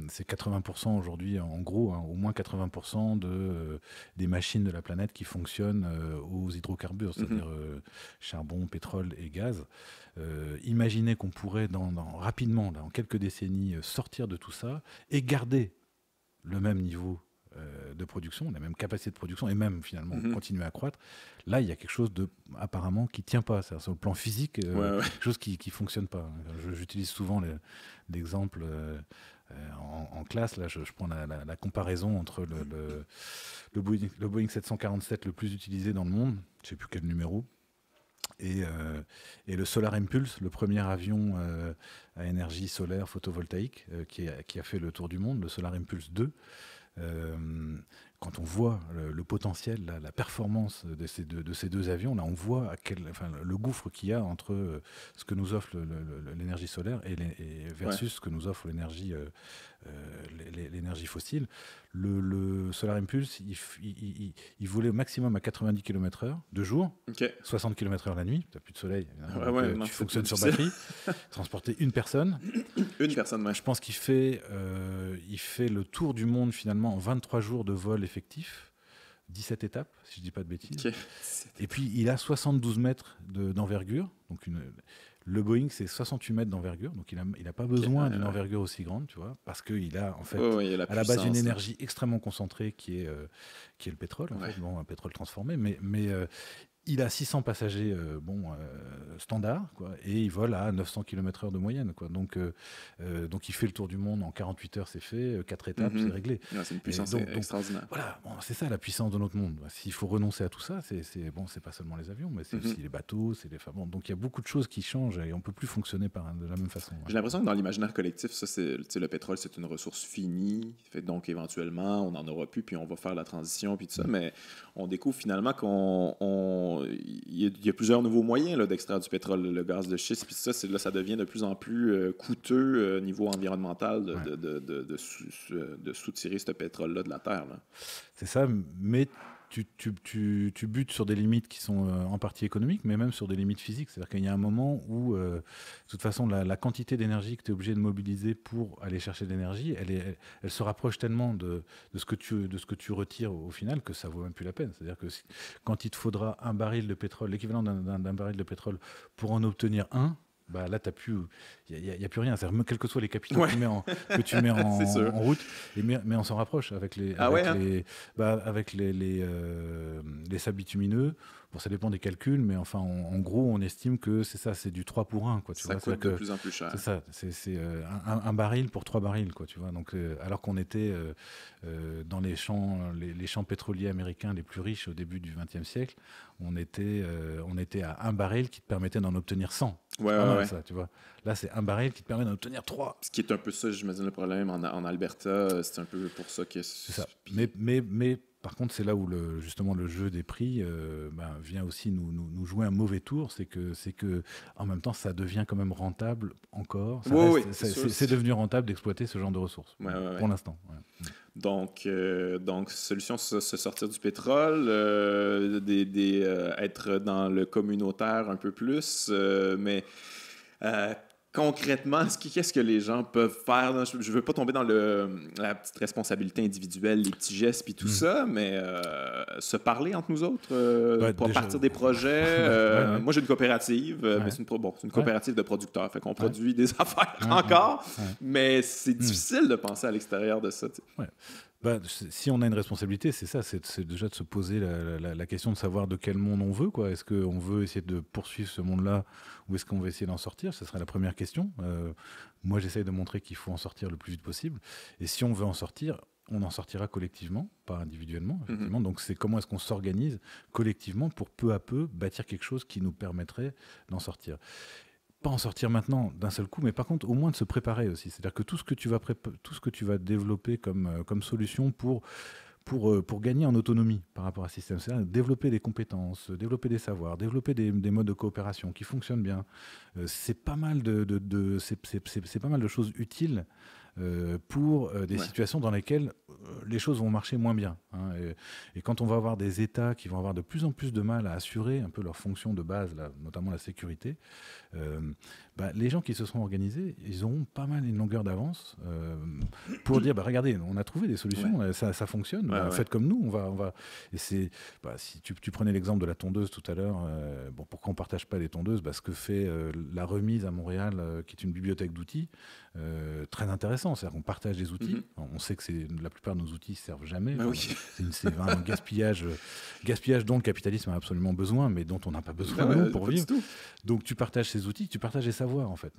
S2: C'est 80% aujourd'hui, en gros, au moins 80% des machines de la planète qui fonctionnent aux hydrocarbures, c'est-à-dire charbon, pétrole et gaz. Imaginez qu'on pourrait rapidement, en quelques décennies, sortir de tout ça et garder le même niveau de production, la même capacité de production et même finalement continuer à croître. Là, il y a quelque chose apparemment qui ne tient pas. C'est-à-dire, sur le plan physique, quelque chose qui ne fonctionne pas. J'utilise souvent l'exemple en classe. Là, je prends la comparaison entre le Boeing 747 le plus utilisé dans le monde, je ne sais plus quel numéro, et le Solar Impulse, le premier avion à énergie solaire photovoltaïque qui a fait le tour du monde, le Solar Impulse 2. Quand on voit le potentiel, la performance de ces deux avions, là, on voit le gouffre qu'il y a entre ce que nous offre l'énergie solaire versus ce que nous offre l'énergie fossile. Le Solar Impulse, il volait au maximum à 90 km/h de jour, 60 km/h la nuit. Tu n'as plus de soleil, tu fonctionnes sur batterie. Transporter une personne. Je pense qu'il fait le tour du monde finalement en 23 jours de vol effectif, 17 étapes, si je ne dis pas de bêtises. Et puis, il a 72 mètres d'envergure. Donc, le Boeing, c'est 68 mètres d'envergure. Donc, il n'a pas besoin d'une envergure aussi grande, tu vois, parce qu'il a, en fait, à la base, une énergie extrêmement concentrée qui est le pétrole, en fait, un pétrole transformé. Mais il a 600 passagers standard, quoi, et il vole à 900 km/h de moyenne. Quoi. Donc, il fait le tour du monde en 48 heures, c'est fait, 4 étapes, c'est réglé.
S1: C'est une puissance extraordinaire.
S2: Voilà, c'est ça la puissance de notre monde. S'il faut renoncer à tout ça, c'est pas seulement les avions, mais c'est aussi les bateaux, c'est les femmes. Donc il y a beaucoup de choses qui changent et on ne peut plus fonctionner de la même façon.
S1: J'ai l'impression que dans l'imaginaire collectif, le pétrole, c'est une ressource finie. Fait donc éventuellement, on n'en aura plus, puis on va faire la transition, puis tout ça. Mais on découvre finalement il y a plusieurs nouveaux moyens là, d'extraire du pétrole, le gaz de schiste, puis ça devient de plus en plus coûteux au niveau environnemental de soutirer ce pétrole-là de la Terre. Là.
S2: C'est ça, mais tu butes sur des limites qui sont en partie économiques, mais même sur des limites physiques. C'est-à-dire qu'il y a un moment où, de toute façon, la quantité d'énergie que tu es obligé de mobiliser pour aller chercher de l'énergie, elle se rapproche tellement de ce que tu retires au final que ça vaut même plus la peine. C'est-à-dire que quand il te faudra un baril de pétrole, l'équivalent d'un baril de pétrole, pour en obtenir un, bah là, il n'y a plus rien. Quels que soient les capitaux que tu mets en route, mais on s'en rapproche avec les sables bitumineux. Bon, ça dépend des calculs, mais enfin, en gros, on estime que c'est du 3 pour 1. Quoi,
S1: ça coûte de plus en plus cher.
S2: C'est ça, c'est un baril pour 3 barils. Quoi, tu vois, donc, alors qu'on était dans les champs pétroliers américains les plus riches au début du XXe siècle, on était à un baril qui te permettait d'en obtenir 100. Ça, tu vois. Là, c'est un baril qui te permet d'en obtenir 3.
S1: Ce qui est un peu ça, j'imagine, le problème en Alberta. C'est un peu pour ça que...
S2: C'est ça. Mais par contre, c'est là où justement le jeu des prix vient aussi nous jouer un mauvais tour. C'est que en même temps, ça devient quand même rentable encore. C'est devenu rentable d'exploiter ce genre de ressources pour l'instant. Ouais.
S1: Donc, solution, se sortir du pétrole, être dans le communautaire un peu plus, mais concrètement, qu'est-ce que les gens peuvent faire? Je ne veux pas tomber dans la petite responsabilité individuelle, les petits gestes puis tout ça, mais se parler entre nous autres pour partir des projets. Moi, j'ai une coopérative, mais c'est une coopérative de producteurs. Fait qu'on produit des affaires encore, mais c'est difficile de penser à l'extérieur de ça.
S2: Si on a une responsabilité, c'est ça, c'est déjà de se poser la question de savoir de quel monde on veut. Est-ce qu'on veut essayer de poursuivre ce monde-là ou est-ce qu'on veut essayer d'en sortir? Ce serait la première question. Moi, j'essaye de montrer qu'il faut en sortir le plus vite possible. Et si on veut en sortir, on en sortira collectivement, pas individuellement. Effectivement. Donc, c'est comment est-ce qu'on s'organise collectivement pour peu à peu bâtir quelque chose qui nous permettrait d'en sortir. Pas en sortir maintenant d'un seul coup, mais par contre au moins de se préparer aussi. C'est-à-dire que tout ce que tu vas développer comme solution pour gagner en autonomie par rapport à ce système, c'est-à-dire développer des compétences, développer des savoirs, développer des modes de coopération qui fonctionnent bien. C'est pas mal c'est pas mal de choses utiles pour des situations dans lesquelles les choses vont marcher moins bien. Et quand on va avoir des États qui vont avoir de plus en plus de mal à assurer un peu leurs fonctions de base, là, notamment la sécurité, les gens qui se seront organisés, ils auront pas mal une longueur d'avance pour dire, regardez, on a trouvé des solutions, ça fonctionne, faites comme nous, on va. Et c'est, si tu prenais l'exemple de la tondeuse tout à l'heure, pourquoi on partage pas les tondeuses? Ce que fait la remise à Montréal, qui est une bibliothèque d'outils, très intéressant, c'est-à-dire qu'on partage des outils. On sait que la plupart de nos outils servent jamais. C'est un gaspillage dont le capitalisme a absolument besoin, mais dont on n'a pas besoin pour vivre. Donc tu partages ces outils, tu partages les savoirs en fait.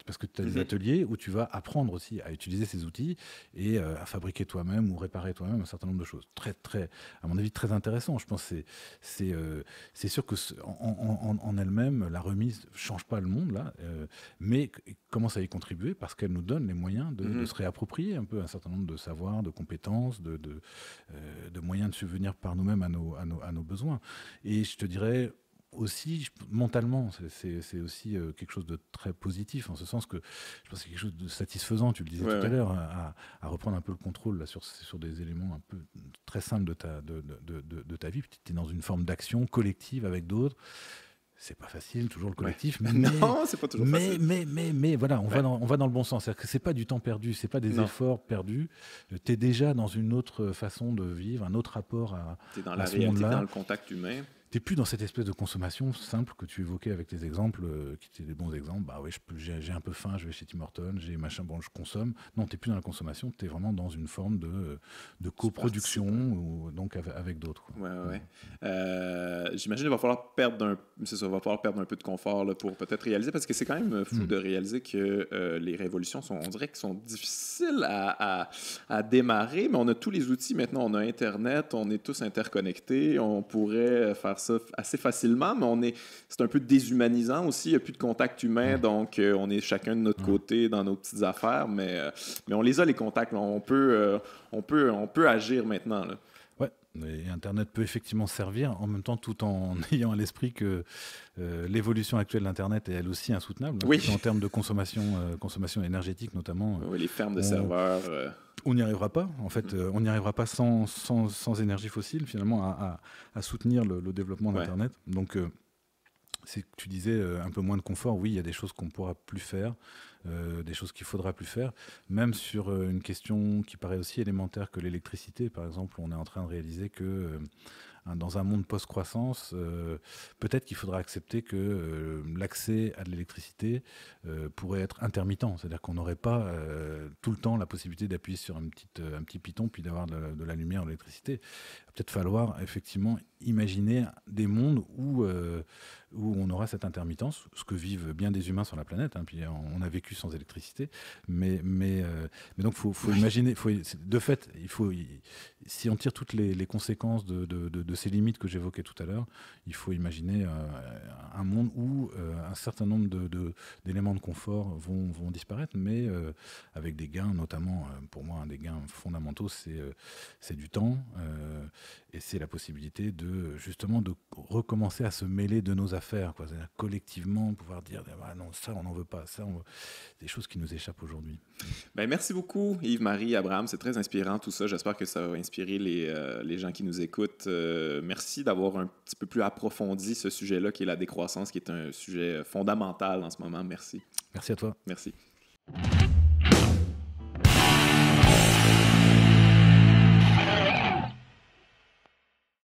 S2: Parce que tu as des ateliers où tu vas apprendre aussi à utiliser ces outils et à fabriquer toi-même ou réparer toi-même un certain nombre de choses. Très, très, à mon avis, très intéressant. Je pense que c'est sûr que en elle-même, la remise change pas le monde là, mais commence à y contribuer parce qu'elle nous donne les moyens de se réapproprier un peu un certain nombre de savoirs, de compétences, de moyens de subvenir par nous-mêmes à nos besoins. Et je te dirais aussi, mentalement, c'est aussi quelque chose de très positif, en ce sens que je pense que c'est quelque chose de satisfaisant, tu le disais tout à l'heure, à reprendre un peu le contrôle là, sur des éléments un peu très simples de ta vie. Tu es dans une forme d'action collective avec d'autres. C'est pas facile, toujours le collectif.
S1: Mais, non, c'est pas toujours facile.
S2: Mais voilà, on va dans le bon sens. C'est-à-dire que c'est pas du temps perdu, c'est pas des efforts perdus. Tu es déjà dans une autre façon de vivre, un autre rapport à ce monde-là.
S1: Tu es dans la réalité, dans le contact humain.
S2: Tu n'es plus dans cette espèce de consommation simple que tu évoquais avec tes exemples, qui étaient des bons exemples. J'ai un peu faim, je vais chez Tim Hortons, j'ai machin, je consomme. Non, tu n'es plus dans la consommation, tu es vraiment dans une forme de coproduction, ou donc avec d'autres.
S1: J'imagine qu'il va falloir perdre un peu de confort là, pour peut-être réaliser, parce que c'est quand même fou de réaliser que les révolutions, on dirait qu'elles sont difficiles à démarrer, mais on a tous les outils maintenant, on a Internet, on est tous interconnectés, on pourrait faire ça assez facilement, mais c'est un peu déshumanisant aussi. Il n'y a plus de contact humain, donc on est chacun de notre côté dans nos petites affaires, mais on les a, les contacts. Là. On peut agir maintenant. Là.
S2: Ouais, et Internet peut effectivement servir, en même temps tout en ayant à l'esprit que l'évolution actuelle d'Internet est elle aussi insoutenable, en termes de consommation énergétique notamment.
S1: Les fermes de serveurs...
S2: On n'y arrivera pas. En fait, on n'y arrivera pas sans énergie fossile, finalement, à soutenir le développement d'Internet. Donc, c'est que tu disais un peu moins de confort. Oui, il y a des choses qu'on ne pourra plus faire, des choses qu'il faudra plus faire. Même sur une question qui paraît aussi élémentaire que l'électricité, par exemple, on est en train de réaliser que dans un monde post-croissance, peut-être qu'il faudra accepter que l'accès à de l'électricité pourrait être intermittent. C'est-à-dire qu'on n'aurait pas tout le temps la possibilité d'appuyer sur un petit piton puis d'avoir de la lumière, de l'électricité. Il va peut-être falloir effectivement imaginer des mondes où on aura cette intermittence, ce que vivent bien des humains sur la planète. Puis on a vécu sans électricité. Mais donc, il faut imaginer... de fait, si on tire toutes les conséquences de ces limites que j'évoquais tout à l'heure, il faut imaginer un monde où un certain nombre d'éléments de confort vont disparaître, mais avec des gains, notamment, pour moi, un des gains fondamentaux, c'est du temps, et c'est la possibilité justement de recommencer à se mêler de nos affaires, quoi. C'est-à-dire collectivement pouvoir dire non, ça on n'en veut pas, des choses qui nous échappent aujourd'hui.
S1: Merci beaucoup Yves-Marie Abraham, c'est très inspirant tout ça. J'espère que ça va inspirer les gens qui nous écoutent. Merci d'avoir un petit peu plus approfondi ce sujet-là qui est la décroissance, qui est un sujet fondamental en ce moment. Merci.
S2: Merci à toi.
S1: Merci.